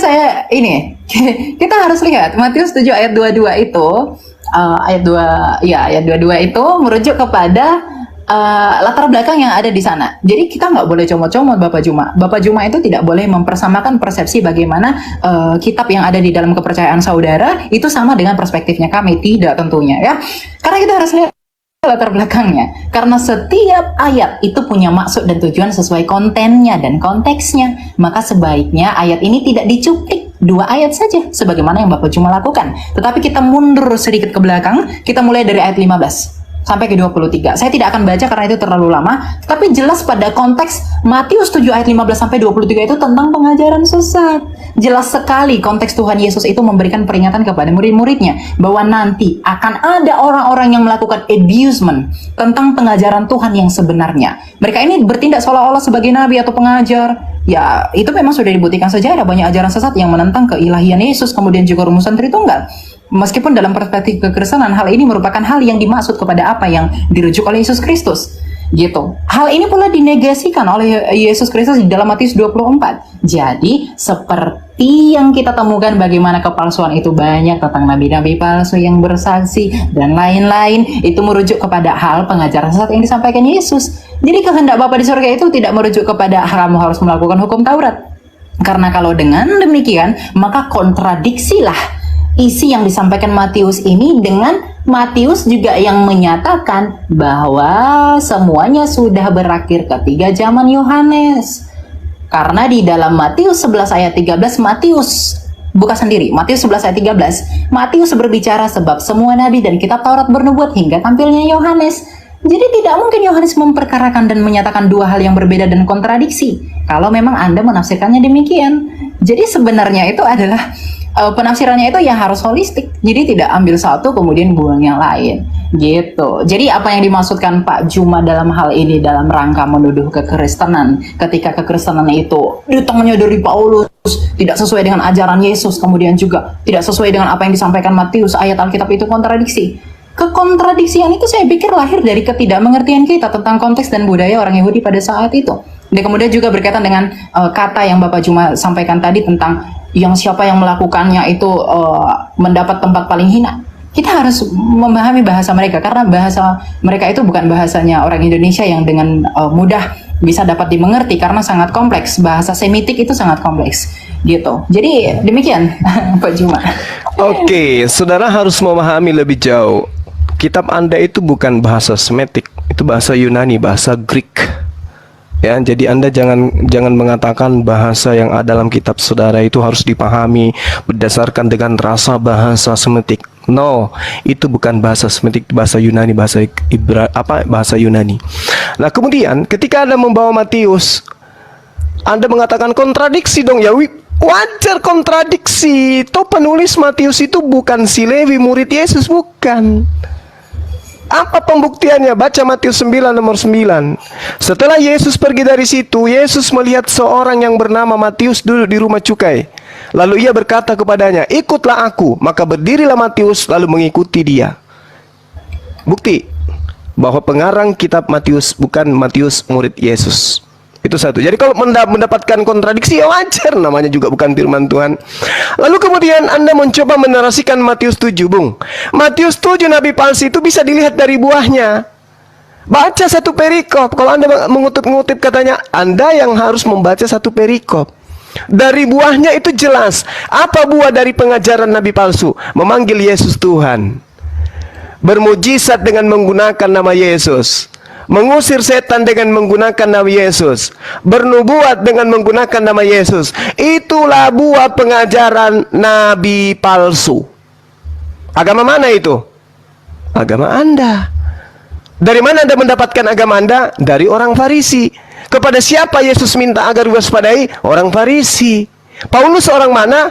kita harus lihat Matius 7 ayat 22 itu, ayat 22 itu merujuk kepada latar belakang yang ada di sana. Jadi kita nggak boleh comot-comot Bapak Juma. Bapak Juma itu tidak boleh mempersamakan persepsi bagaimana kitab yang ada di dalam kepercayaan saudara itu sama dengan perspektifnya kami. Tidak tentunya ya. Karena kita harus lihat latar belakangnya. Karena setiap ayat itu punya maksud dan tujuan sesuai kontennya dan konteksnya. Maka sebaiknya ayat ini tidak dicuplik 2 ayat saja sebagaimana yang Bapak Juma lakukan. Tetapi kita mundur sedikit ke belakang, kita mulai dari ayat 15 sampai ke 23. Saya tidak akan baca karena itu terlalu lama, tapi jelas pada konteks Matius 7 ayat 15 sampai 23 itu tentang pengajaran sesat. Jelas sekali konteks Tuhan Yesus itu memberikan peringatan kepada murid-muridnya bahwa nanti akan ada orang-orang yang melakukan abusement tentang pengajaran Tuhan yang sebenarnya. Mereka ini bertindak seolah-olah sebagai nabi atau pengajar. Ya, itu memang sudah dibuktikan sejarah, banyak ajaran sesat yang menentang keilahian Yesus, kemudian juga rumusan Tritunggal. Meskipun dalam perspektif kekristenan hal ini merupakan hal yang dimaksud kepada apa yang dirujuk oleh Yesus Kristus, gitu. Hal ini pula dinegasikan oleh Yesus Kristus di dalam Matius 24. Jadi seperti yang kita temukan bagaimana kepalsuan itu banyak tentang nabi-nabi palsu yang bersaksi dan lain-lain, itu merujuk kepada hal pengajaran sesat yang disampaikan Yesus. Jadi kehendak Bapa di surga itu tidak merujuk kepada kamu harus melakukan hukum Taurat. Karena kalau dengan demikian maka kontradiksilah isi yang disampaikan Matius ini dengan Matius juga yang menyatakan bahwa semuanya sudah berakhir ketika zaman Yohanes. Karena di dalam Matius 11 ayat 13 Matius buka sendiri, Matius 11 ayat 13 Matius berbicara sebab semua nabi dan kitab Taurat bernubuat hingga tampilnya Yohanes. Jadi tidak mungkin Yohanes memperkarakan dan menyatakan 2 hal yang berbeda dan kontradiksi kalau memang Anda menafsirkannya demikian. Jadi sebenarnya itu adalah penafsirannya itu yang harus holistik. Jadi tidak ambil satu kemudian buang yang lain, gitu. Jadi apa yang dimaksudkan Pak Juma dalam hal ini dalam rangka menuduh kekristenan, ketika kekristenan itu datangnya dari Paulus, tidak sesuai dengan ajaran Yesus, kemudian juga tidak sesuai dengan apa yang disampaikan Matius, ayat Alkitab itu kontradiksi. Kekontradiksian itu saya pikir lahir dari ketidakmengertian kita tentang konteks dan budaya orang Yahudi pada saat itu. Dan kemudian juga berkaitan dengan kata yang Bapak Juma sampaikan tadi tentang yang siapa yang melakukannya itu mendapat tempat paling hina. Kita harus memahami bahasa mereka karena bahasa mereka itu bukan bahasanya orang Indonesia yang dengan mudah bisa dapat dimengerti karena sangat kompleks. Bahasa Semitik itu sangat kompleks gitu. Jadi demikian Pak Juma. Oke, saudara harus memahami lebih jauh. Kitab Anda itu bukan bahasa Semitik, itu bahasa Yunani, bahasa Greek. Ya, jadi Anda jangan mengatakan bahasa yang ada dalam kitab saudara itu harus dipahami berdasarkan dengan rasa bahasa Semitik. No, itu bukan bahasa Semitik, bahasa Yunani, bahasa Yunani. Nah, kemudian ketika Anda membawa Matius, Anda mengatakan kontradiksi dong ya. Wajar kontradiksi. Toh penulis Matius itu bukan si Lewi murid Yesus, bukan. Apa pembuktiannya? Baca Matius 9 nomor 9. Setelah Yesus pergi dari situ, Yesus melihat seorang yang bernama Matius duduk di rumah cukai. Lalu ia berkata kepadanya, "Ikutlah aku." Maka berdirilah Matius lalu mengikuti dia. Bukti bahwa pengarang kitab Matius bukan Matius murid Yesus. Itu satu. Jadi kalau mendapatkan kontradiksi ya wajar, namanya juga bukan firman Tuhan. Lalu kemudian Anda mencoba menarasikan Matius 7, Bung. Matius 7 nabi palsu itu bisa dilihat dari buahnya. Baca satu perikop. Kalau Anda mengutip-ngutip katanya, Anda yang harus membaca satu perikop. Dari buahnya itu jelas. Apa buah dari pengajaran nabi palsu? Memanggil Yesus Tuhan, bermujizat dengan menggunakan nama Yesus, mengusir setan dengan menggunakan nama Yesus, bernubuat dengan menggunakan nama Yesus. Itulah buah pengajaran nabi palsu. Agama mana itu? Agama Anda. Dari mana Anda mendapatkan agama Anda? Dari orang Farisi. Kepada siapa Yesus minta agar waspadai? Orang Farisi. Paulus orang mana?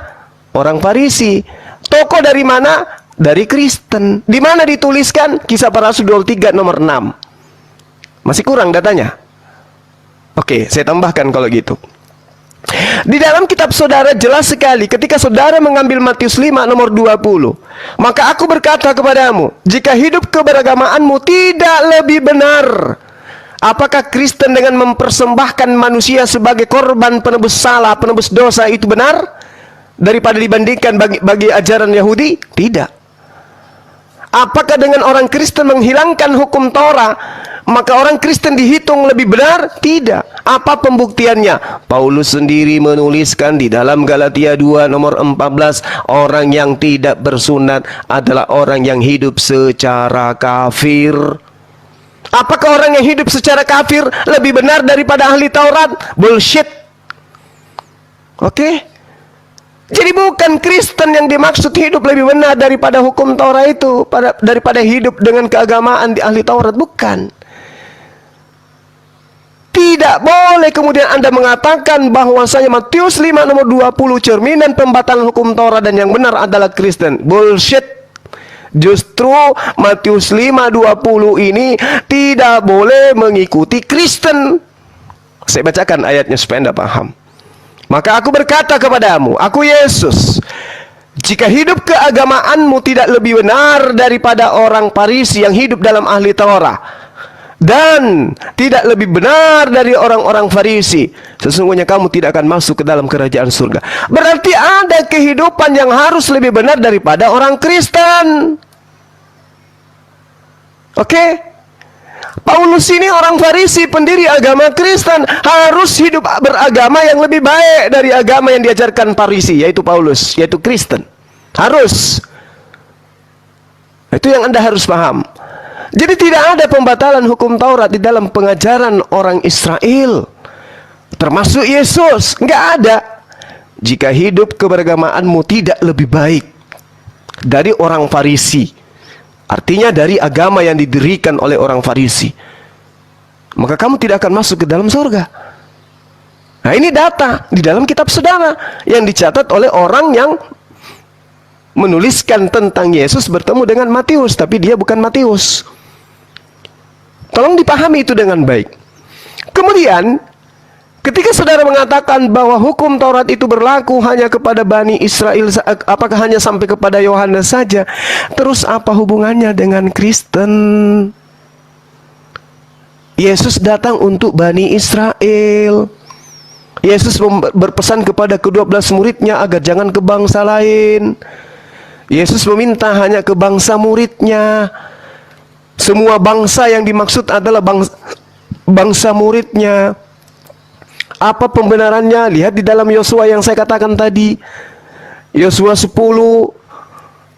Orang Farisi. Tokoh dari mana? Dari Kristen. Di mana dituliskan? Kisah Para Rasul 23 nomor 6. Masih kurang datanya? Oke, saya tambahkan kalau gitu. Di dalam kitab saudara jelas sekali ketika saudara mengambil Matius 5 nomor 20. Maka aku berkata kepadamu, jika hidup keberagamaanmu tidak lebih benar, apakah Kristen dengan mempersembahkan manusia sebagai korban penebus salah, penebus dosa itu benar daripada dibandingkan bagi ajaran Yahudi? Tidak. Apakah dengan orang Kristen menghilangkan hukum Torah, maka orang Kristen dihitung lebih benar? Tidak. Apa pembuktiannya? Paulus sendiri menuliskan di dalam Galatia 2 nomor 14, orang yang tidak bersunat adalah orang yang hidup secara kafir. Apakah orang yang hidup secara kafir lebih benar daripada ahli Taurat? Bullshit. Oke? Jadi bukan Kristen yang dimaksud hidup lebih benar daripada hukum Taurat itu, daripada hidup dengan keagamaan di ahli Taurat, bukan. Tidak boleh kemudian Anda mengatakan bahwasanya Matius 5 nomor 20 cerminan pembatalan hukum Taurat dan yang benar adalah Kristen. Bullshit. Justru Matius 5:20 ini tidak boleh mengikuti Kristen. Saya bacakan ayatnya supaya Anda paham. Maka aku berkata kepadamu, aku Yesus, jika hidup keagamaanmu tidak lebih benar daripada orang Farisi yang hidup dalam ahli Taurat, dan tidak lebih benar dari orang-orang Farisi, sesungguhnya kamu tidak akan masuk ke dalam kerajaan surga. Berarti ada kehidupan yang harus lebih benar daripada orang Kristen. Oke? Paulus ini orang Farisi, pendiri agama Kristen, harus hidup beragama yang lebih baik dari agama yang diajarkan Farisi, yaitu Paulus, yaitu Kristen. Harus. Itu yang Anda harus paham. Jadi tidak ada pembatalan hukum Taurat di dalam pengajaran orang Israel, termasuk Yesus. Nggak ada. Jika hidup keberagamaanmu tidak lebih baik dari orang Farisi, artinya dari agama yang didirikan oleh orang Farisi, maka kamu tidak akan masuk ke dalam surga. Nah, ini data di dalam kitab saudara yang dicatat oleh orang yang menuliskan tentang Yesus bertemu dengan Matius, tapi dia bukan Matius. Tolong dipahami itu dengan baik. Kemudian ketika saudara mengatakan bahwa hukum Taurat itu berlaku hanya kepada Bani Israel, apakah hanya sampai kepada Yohanes saja? Terus apa hubungannya dengan Kristen? Yesus datang untuk Bani Israel. Yesus berpesan kepada ke-12 muridnya agar jangan ke bangsa lain. Yesus meminta hanya ke bangsa muridnya. Semua bangsa yang dimaksud adalah bangsa muridnya. Apa pembenarannya? Lihat di dalam Yosua yang saya katakan tadi. Yosua 10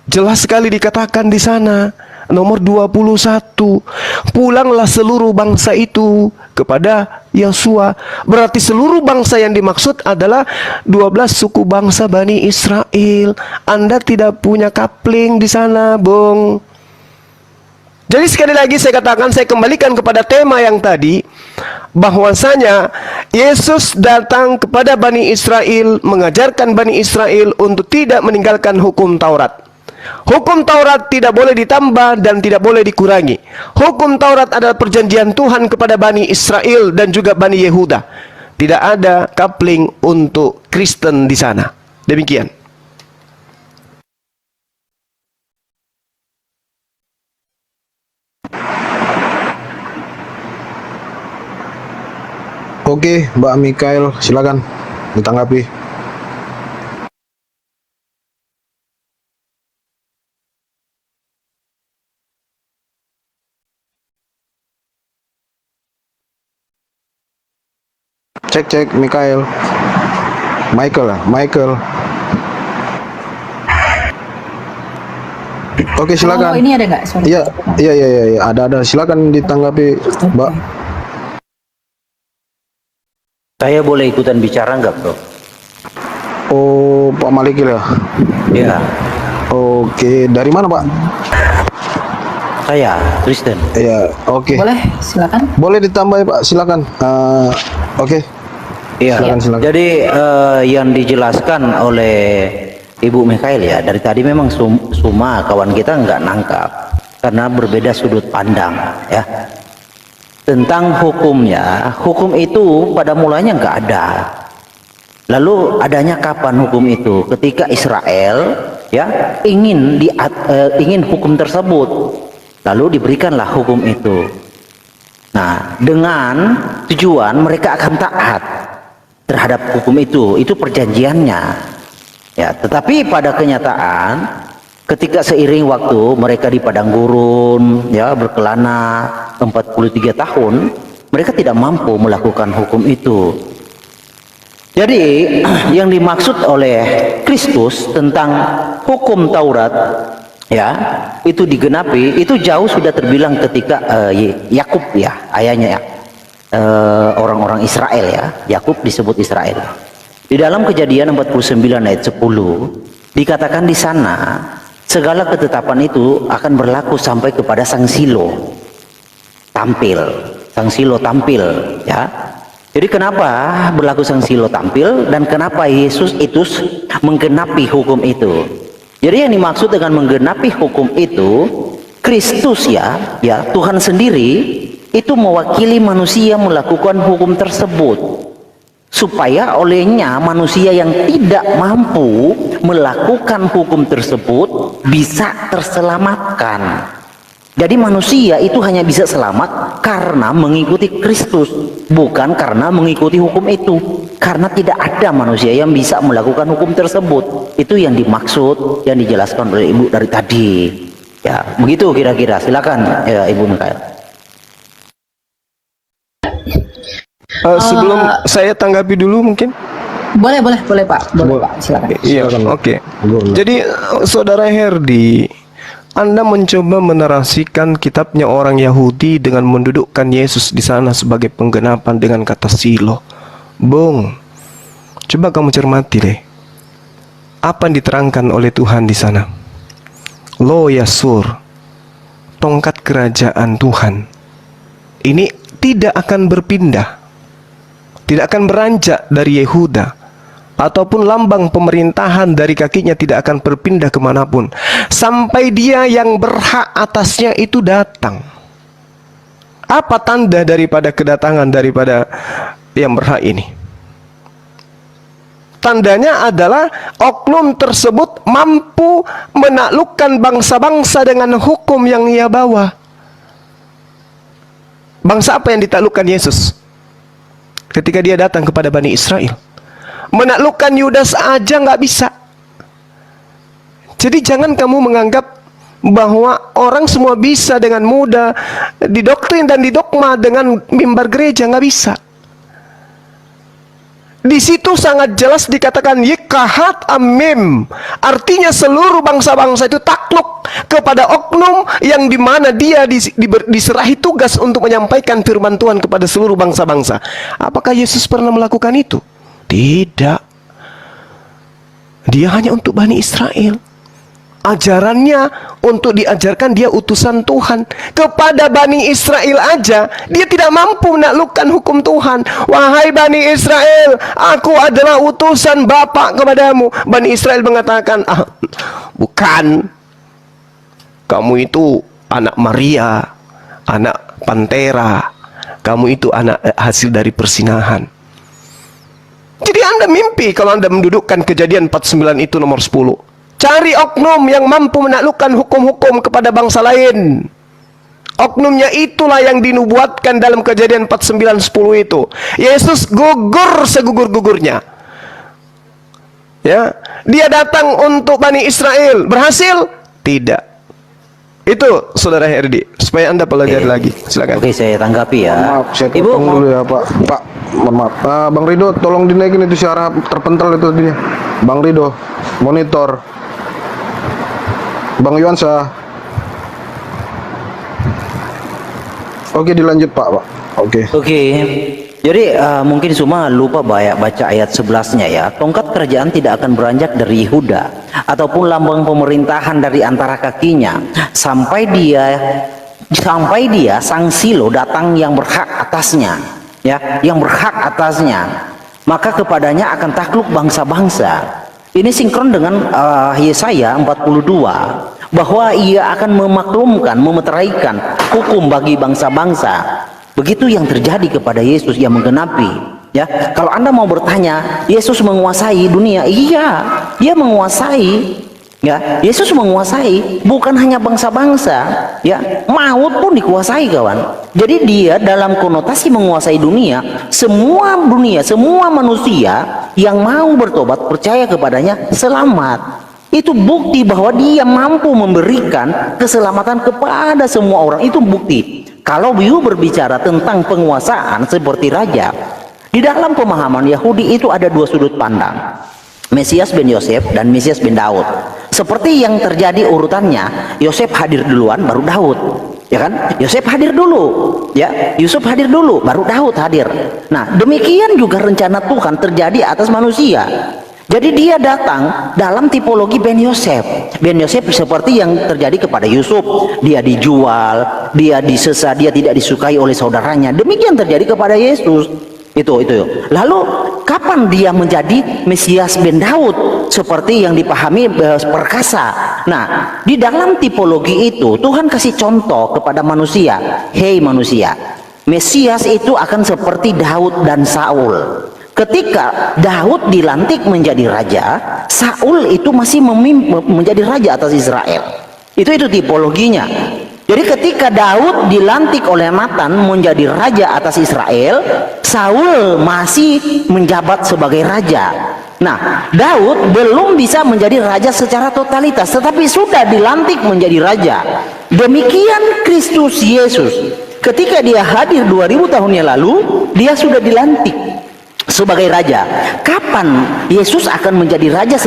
jelas sekali dikatakan di sana. Nomor 21, pulanglah seluruh bangsa itu kepada Yosua. Berarti seluruh bangsa yang dimaksud adalah 12 suku bangsa Bani Israel. Anda tidak punya kapling di sana, Bung. Jadi sekali lagi saya katakan, saya kembalikan kepada tema yang tadi, bahwasanya Yesus datang kepada Bani Israel, mengajarkan Bani Israel untuk tidak meninggalkan hukum Taurat. Hukum Taurat tidak boleh ditambah dan tidak boleh dikurangi. Hukum Taurat adalah perjanjian Tuhan kepada Bani Israel dan juga Bani Yehuda. Tidak ada coupling untuk Kristen di sana. Demikian. Oke, Mbak Mikael, silakan ditanggapi. Cek Mikael. Michael. Oke, silakan. Oh, ini ada nggak suara? Iya, ada. Silakan ditanggapi, Mbak. Saya boleh ikutan bicara nggak, Bro? Oh, Pak Malikil ya. Iya, Oke, dari mana, Pak? saya Kristen. Iya, oke. Boleh, silakan. Boleh ditambah ya, Pak, silakan. Oke. Iya. Silakan. Jadi yang dijelaskan oleh Ibu Mikael ya, dari tadi memang semua kawan kita nggak nangkap karena berbeda sudut pandang ya. Tentang hukumnya, hukum itu pada mulanya nggak ada. Lalu adanya kapan hukum itu? Ketika Israel ya ingin hukum tersebut, lalu diberikanlah hukum itu. Nah, dengan tujuan mereka akan taat terhadap hukum itu perjanjiannya. Ya, tetapi pada kenyataan ketika seiring waktu mereka di padang gurun ya berkelana 43 tahun, mereka tidak mampu melakukan hukum itu. Jadi yang dimaksud oleh Kristus tentang hukum Taurat ya itu digenapi, itu jauh sudah terbilang ketika Yakub ya, ayahnya ya, orang-orang Israel ya, Yakub disebut Israel. Di dalam Kejadian 49 ayat 10 dikatakan di sana segala ketetapan itu akan berlaku sampai kepada Sang Silo tampil. Sang Silo tampil ya. Jadi kenapa berlaku Sang Silo tampil dan kenapa Yesus itu menggenapi hukum itu? Jadi yang dimaksud dengan menggenapi hukum itu, Kristus ya Tuhan sendiri itu mewakili manusia melakukan hukum tersebut, supaya olehnya manusia yang tidak mampu melakukan hukum tersebut bisa terselamatkan. Jadi manusia itu hanya bisa selamat karena mengikuti Kristus, bukan karena mengikuti hukum itu. Karena tidak ada manusia yang bisa melakukan hukum tersebut. Itu yang dimaksud, yang dijelaskan oleh Ibu dari tadi. Ya, begitu kira-kira. Silakan ya, Ibu Mikael. Sebelum saya tanggapi dulu mungkin. Boleh Pak. Boleh Pak, silakan. Iya, oke. Jadi Saudara Herdi, Anda mencoba menarasikan kitabnya orang Yahudi dengan mendudukkan Yesus di sana sebagai penggenapan dengan kata Silo. Bung, coba kamu cermati deh. Apa yang diterangkan oleh Tuhan di sana? Lo Yasur, tongkat kerajaan Tuhan. Ini tidak akan berpindah, tidak akan beranjak dari Yehuda, ataupun lambang pemerintahan dari kakinya tidak akan berpindah kemanapun, sampai dia yang berhak atasnya itu datang. Apa tanda daripada kedatangan daripada yang berhak ini? Tandanya adalah oknum tersebut mampu menaklukkan bangsa-bangsa dengan hukum yang ia bawa. Bangsa apa yang ditaklukkan Yesus ketika dia datang kepada Bani Israel? Menaklukkan Yudas aja nggak bisa. Jadi jangan kamu menganggap bahwa orang semua bisa dengan mudah didoktrin dan didogma dengan mimbar gereja. Nggak bisa. Di situ sangat jelas dikatakan yekahat amim, artinya seluruh bangsa-bangsa itu takluk kepada oknum yang dimana dia diserahi tugas untuk menyampaikan firman Tuhan kepada seluruh bangsa-bangsa. Apakah Yesus pernah melakukan itu? Tidak. Dia hanya untuk Bani Israel. Ajarannya untuk diajarkan, dia utusan Tuhan. Kepada Bani Israel aja dia tidak mampu menaklukkan hukum Tuhan. Wahai Bani Israel, aku adalah utusan Bapa kepadamu. Bani Israel mengatakan, bukan, kamu itu anak Maria, anak Pantera, kamu itu anak hasil dari persinahan. Jadi Anda mimpi kalau Anda mendudukkan Kejadian 49 itu nomor 10. Cari oknum yang mampu menaklukkan hukum-hukum kepada bangsa lain. Oknumnya itulah yang dinubuatkan dalam Kejadian 49:10 itu. Yesus gugur segugur-gugurnya. Ya, dia datang untuk Bani Israel. Berhasil? Tidak. Itu Saudara Herdi, supaya Anda pelajari lagi. Silakan. Oke, saya tanggapi ya. Maaf, saya Ibu, potong dulu ya Pak. Pak, mohon maaf. Bang Rido, tolong dinaikin itu suara terpental itu dia. Bang Rido, monitor. Bang Yuansa. Oke, dilanjut Pak. Oke. Jadi mungkin semua lupa baca ayat 11-nya ya. Tongkat kerajaan tidak akan beranjak dari Yehuda ataupun lambang pemerintahan dari antara kakinya sampai dia sang Silo datang yang berhak atasnya, ya, yang berhak atasnya. Maka kepadanya akan takluk bangsa-bangsa. Ini sinkron dengan Yesaya 42 bahwa ia akan memaklumkan, memeteraikan hukum bagi bangsa-bangsa. Begitu yang terjadi kepada Yesus yang menggenapi. Ya, kalau Anda mau bertanya, Yesus menguasai dunia? Iya, dia menguasai. Ya, Yesus menguasai bukan hanya bangsa-bangsa, ya, maut pun dikuasai, kawan. Jadi dia dalam konotasi menguasai dunia, semua manusia yang mau bertobat percaya kepadanya selamat. Itu bukti bahwa dia mampu memberikan keselamatan kepada semua orang. Itu bukti. Kalau you berbicara tentang penguasaan seperti raja, di dalam pemahaman Yahudi itu ada dua sudut pandang. Mesias bin Yosef dan Mesias bin Daud. Seperti yang terjadi urutannya, Yosef hadir duluan baru Daud. Ya kan? Yosef hadir dulu, ya. Yusuf hadir dulu baru Daud hadir. Nah, demikian juga rencana Tuhan terjadi atas manusia. Jadi dia datang dalam tipologi Ben Yosef. Ben Yosef seperti yang terjadi kepada Yusuf. Dia dijual, dia disesa, dia tidak disukai oleh saudaranya. Demikian terjadi kepada Yesus. Itu. Lalu kapan dia menjadi Mesias Ben Daud? Seperti yang dipahami perkasa. Nah, di dalam tipologi itu Tuhan kasih contoh kepada manusia. Hei manusia, Mesias itu akan seperti Daud dan Saul. Ketika Daud dilantik menjadi raja, Saul itu masih menjadi raja atas Israel. Itu tipologinya. Jadi ketika Daud dilantik oleh Natan menjadi raja atas Israel, Saul masih menjabat sebagai raja. Nah, Daud belum bisa menjadi raja secara totalitas, tetapi sudah dilantik menjadi raja. Demikian Kristus Yesus. Ketika dia hadir 2000 tahun yang lalu, dia sudah dilantik sebagai raja. Kapan Yesus akan menjadi raja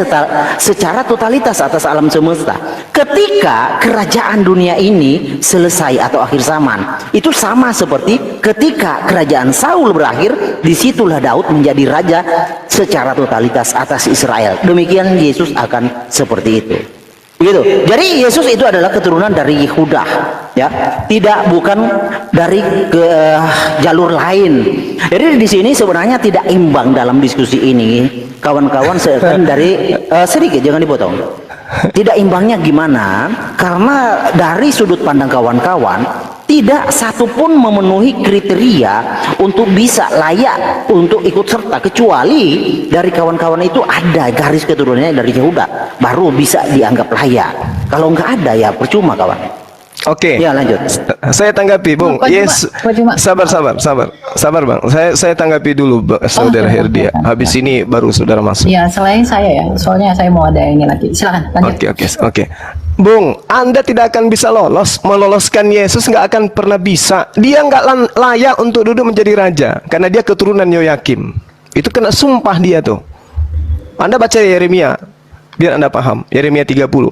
secara totalitas atas alam semesta? Ketika kerajaan dunia ini selesai atau akhir zaman. Itu sama seperti ketika kerajaan Saul berakhir, disitulah Daud menjadi raja secara totalitas atas Israel. Demikian Yesus akan seperti itu. Gitu. Jadi Yesus itu adalah keturunan dari Yehuda, ya, bukan dari jalur lain. Jadi di sini sebenarnya tidak imbang dalam diskusi ini, kawan-kawan. Dari sedikit, jangan dipotong. Tidak imbangnya gimana? Karena dari sudut pandang kawan-kawan, tidak satupun memenuhi kriteria untuk bisa layak untuk ikut serta, kecuali dari kawan-kawan itu ada garis keturunannya dari Yehuda, baru bisa dianggap layak. Kalau nggak ada ya percuma, kawan. Oke. Ya, lanjut. Saya tanggapi, Bung. Pak Juma, Yes. Pak Juma. Sabar, Bang. Saya tanggapi dulu, Saudara oke, Herdia. oke. Habis ini baru saudara masuk. Ya, selain saya ya, soalnya saya mau ada ini lagi. Silakan lanjut. Oke. Bung, Anda tidak akan bisa meloloskan Yesus, nggak akan pernah bisa. Dia nggak layak untuk duduk menjadi raja, karena dia keturunan Yoyakim. Itu kena sumpah dia tuh. Anda baca Yeremia, biar Anda paham. Yeremia 30.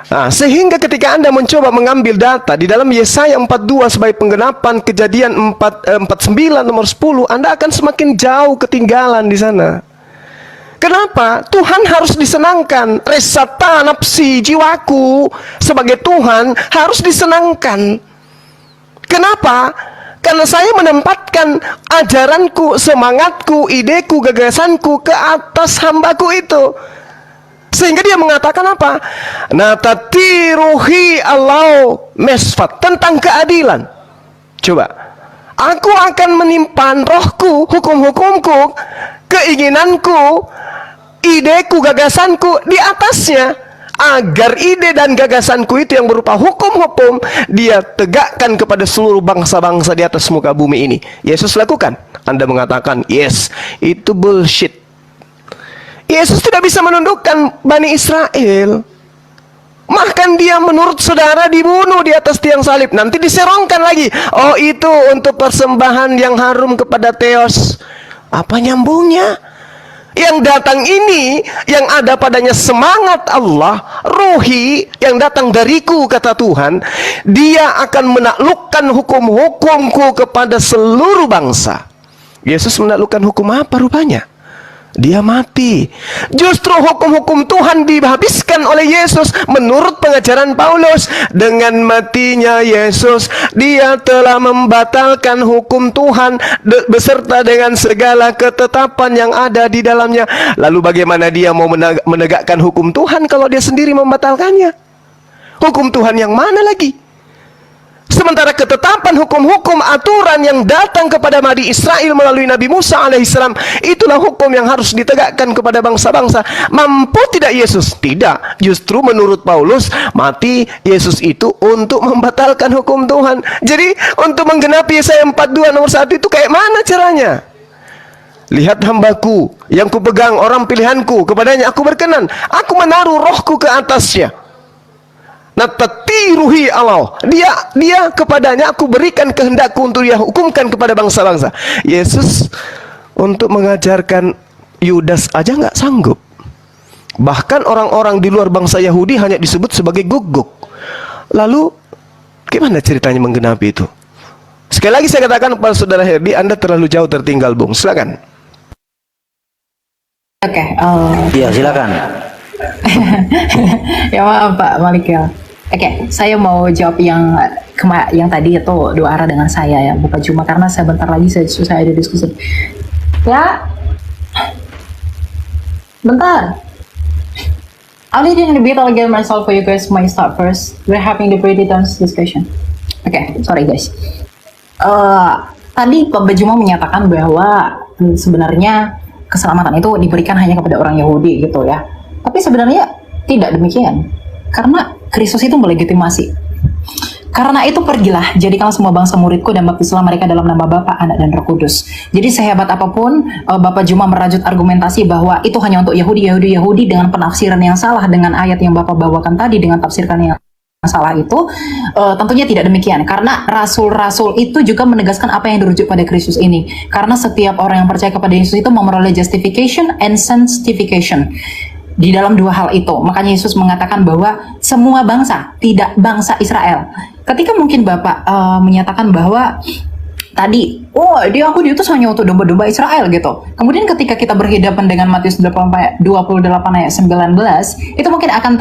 Nah, sehingga ketika Anda mencoba mengambil data di dalam Yesaya 42 sebagai penggenapan Kejadian 49 nomor 10, Anda akan semakin jauh ketinggalan di sana. Kenapa? Tuhan harus disenangkan. Resata nafsi jiwaku sebagai Tuhan harus disenangkan. Kenapa? Karena saya menempatkan ajaranku, semangatku, ideku, gagasanku ke atas hambaku itu. Sehingga dia mengatakan apa? Natatiruhi Allah mesfat, tentang keadilan. Coba, aku akan menimpan rohku, hukum-hukumku, keinginanku, ideku, gagasanku di atasnya, agar ide dan gagasanku itu yang berupa hukum-hukum dia tegakkan kepada seluruh bangsa-bangsa di atas muka bumi ini. Yesus lakukan. Anda mengatakan, yes, itu bullshit. Yesus tidak bisa menundukkan Bani Israel. Bahkan dia menurut saudara dibunuh di atas tiang salib. Nanti diserongkan lagi. Oh, itu untuk persembahan yang harum kepada Theos. Apa nyambungnya? Yang datang ini, yang ada padanya semangat Allah, ruhi, yang datang dariku, kata Tuhan. Dia akan menaklukkan hukum-hukumku kepada seluruh bangsa. Yesus menaklukkan hukum apa rupanya? Dia mati. Justru hukum-hukum Tuhan dihabiskan oleh Yesus menurut pengajaran Paulus. Dengan matinya Yesus, dia telah membatalkan hukum Tuhan beserta dengan segala ketetapan yang ada di dalamnya. Lalu bagaimana dia mau menegakkan hukum Tuhan kalau dia sendiri membatalkannya? Hukum Tuhan yang mana lagi? Sementara ketetapan hukum-hukum aturan yang datang kepada Bani Israel melalui Nabi Musa alaihissalam, itulah hukum yang harus ditegakkan kepada bangsa-bangsa. Mampu tidak Yesus? Tidak. Justru menurut Paulus, mati Yesus itu untuk membatalkan hukum Tuhan. Jadi untuk menggenapi Yesaya 42 nomor 1 itu kayak mana caranya? Lihat hambaku yang kupegang, orang pilihanku, kepadanya aku berkenan. Aku menaruh rohku ke atasnya. Natatiruhi Allah, dia kepadanya aku berikan kehendakku untuk dia hukumkan kepada bangsa-bangsa. Yesus untuk mengajarkan Yudas aja nggak sanggup. Bahkan orang-orang di luar bangsa Yahudi hanya disebut sebagai guguk. Lalu gimana ceritanya menggenapi itu? Sekali lagi saya katakan kepada saudara Herdi, Anda terlalu jauh tertinggal, Bung. Silakan. Oke. Ya, silakan. Ya maaf Pak Malik ya. Oke, saya mau jawab yang tadi itu dua arah dengan saya ya, Bapak Juma, karena saya bentar lagi saya ada diskusi. Ya, bentar. I'll lead in a bit. I'll get myself for you guys. Might start first. We're having the pretty tense discussion. Oke, sorry guys. Tadi Bapak Juma menyatakan bahwa sebenarnya keselamatan itu diberikan hanya kepada orang Yahudi gitu ya. Tapi sebenarnya tidak demikian. Karena Kristus itu melegitimasi. Karena itu pergilah, jadikanlah semua bangsa muridku dan baptislah mereka dalam nama Bapa, Anak dan Roh Kudus. Jadi sehebat apapun Bapak Juma merajut argumentasi bahwa itu hanya untuk Yahudi dengan penafsiran yang salah dengan ayat yang Bapak bawakan tadi dengan tafsirkan yang salah itu, tentunya tidak demikian. Karena rasul-rasul itu juga menegaskan apa yang dirujuk pada Kristus ini. Karena setiap orang yang percaya kepada Yesus itu memperoleh justification and sanctification. Di dalam dua hal itu, makanya Yesus mengatakan bahwa semua bangsa, tidak bangsa Israel. Ketika mungkin Bapak menyatakan bahwa tadi, oh dia aku diutus hanya untuk domba-domba Israel gitu. Kemudian ketika kita berhadapan dengan Matius 28 ayat 19, itu mungkin akan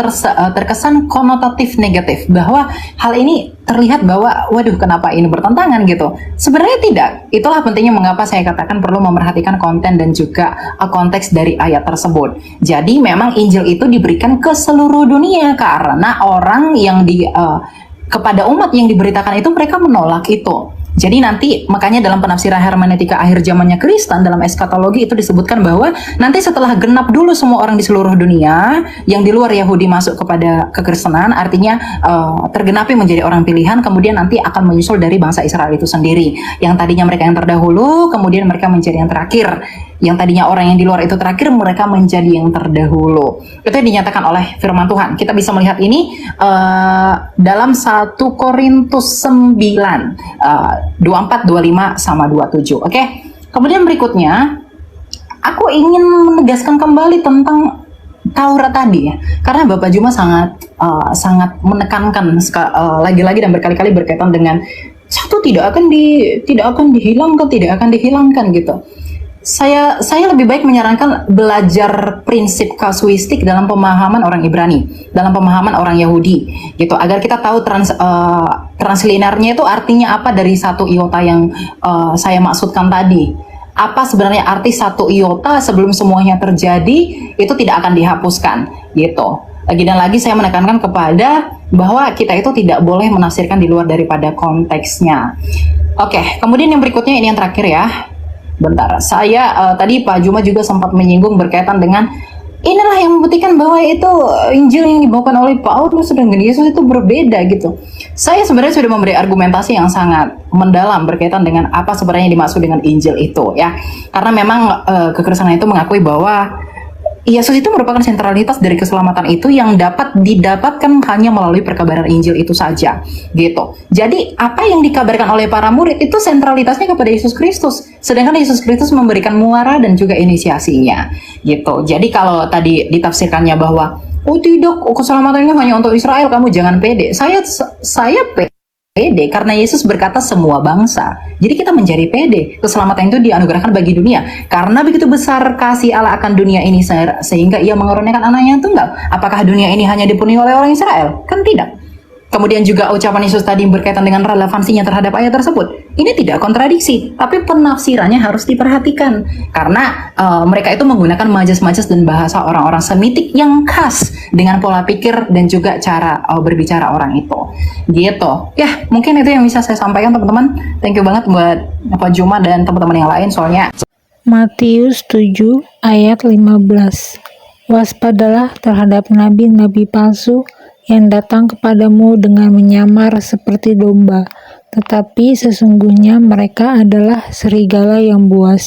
terkesan konotatif negatif, bahwa hal ini terlihat bahwa waduh kenapa ini bertentangan gitu. Sebenarnya tidak. Itulah pentingnya mengapa saya katakan perlu memerhatikan konten dan juga konteks dari ayat tersebut. Jadi memang Injil itu diberikan ke seluruh dunia karena orang yang kepada umat yang diberitakan itu mereka menolak itu. Jadi nanti makanya dalam penafsiran hermeneutika akhir zamannya Kristen dalam eskatologi itu disebutkan bahwa nanti setelah genap dulu semua orang di seluruh dunia yang di luar Yahudi masuk kepada kekristenan, artinya tergenapi menjadi orang pilihan, kemudian nanti akan menyusul dari bangsa Israel itu sendiri. Yang tadinya mereka yang terdahulu, kemudian mereka menjadi yang terakhir. Yang tadinya orang yang di luar itu terakhir, mereka menjadi yang terdahulu. Itu yang dinyatakan oleh firman Tuhan. Kita bisa melihat ini dalam 1 Korintus 9 24, 25 sama 27. Oke. Kemudian berikutnya aku ingin menegaskan kembali tentang Taurat tadi ya. Karena Bapak Juma sangat menekankan lagi-lagi dan berkali-kali berkaitan dengan satu tidak akan dihilangkan gitu. Saya lebih baik menyarankan belajar prinsip kasuistik dalam pemahaman orang Ibrani, dalam pemahaman orang Yahudi, gitu, agar kita tahu translinernya itu artinya apa dari satu iota yang saya maksudkan tadi. Apa sebenarnya arti satu iota sebelum semuanya terjadi itu tidak akan dihapuskan, gitu. Lagi dan lagi saya menekankan kepada bahwa kita itu tidak boleh menafsirkan di luar daripada konteksnya. Oke, kemudian yang berikutnya ini yang terakhir ya. Bentar, saya tadi Pak Juma juga sempat menyinggung berkaitan dengan inilah yang membuktikan bahwa itu Injil yang dibawakan oleh Paulus sedangkan Yesus itu berbeda gitu. Saya sebenarnya sudah memberi argumentasi yang sangat mendalam berkaitan dengan apa sebenarnya dimaksud dengan Injil itu ya. Karena memang kekristenan itu mengakui bahwa Yesus itu merupakan sentralitas dari keselamatan itu yang dapat didapatkan hanya melalui perkabaran Injil itu saja, gitu. Jadi apa yang dikabarkan oleh para murid itu sentralitasnya kepada Yesus Kristus, sedangkan Yesus Kristus memberikan muara dan juga inisiasinya, gitu. Jadi kalau tadi ditafsirkannya bahwa oh tidak, keselamatan ini hanya untuk Israel, kamu jangan pede. Saya pede karena Yesus berkata semua bangsa. Jadi kita menjadi pede. Keselamatan itu dianugerahkan bagi dunia. Karena begitu besar kasih Allah akan dunia ini sehingga ia mengaruniakan anaknya yang tunggal. Apakah dunia ini hanya dipenuhi oleh orang Israel? Kan tidak. Kemudian juga ucapan Yesus tadi berkaitan dengan relevansinya terhadap ayat tersebut. Ini tidak kontradiksi, tapi penafsirannya harus diperhatikan. Karena mereka itu menggunakan majas-majas dan bahasa orang-orang Semitik yang khas dengan pola pikir dan juga cara berbicara orang itu. Gitu. Ya, mungkin itu yang bisa saya sampaikan teman-teman. Thank you banget buat Pak Juma dan teman-teman yang lain soalnya. Matius 7 ayat 15. Waspadalah terhadap nabi-nabi palsu yang datang kepadamu dengan menyamar seperti domba, tetapi sesungguhnya mereka adalah serigala yang buas.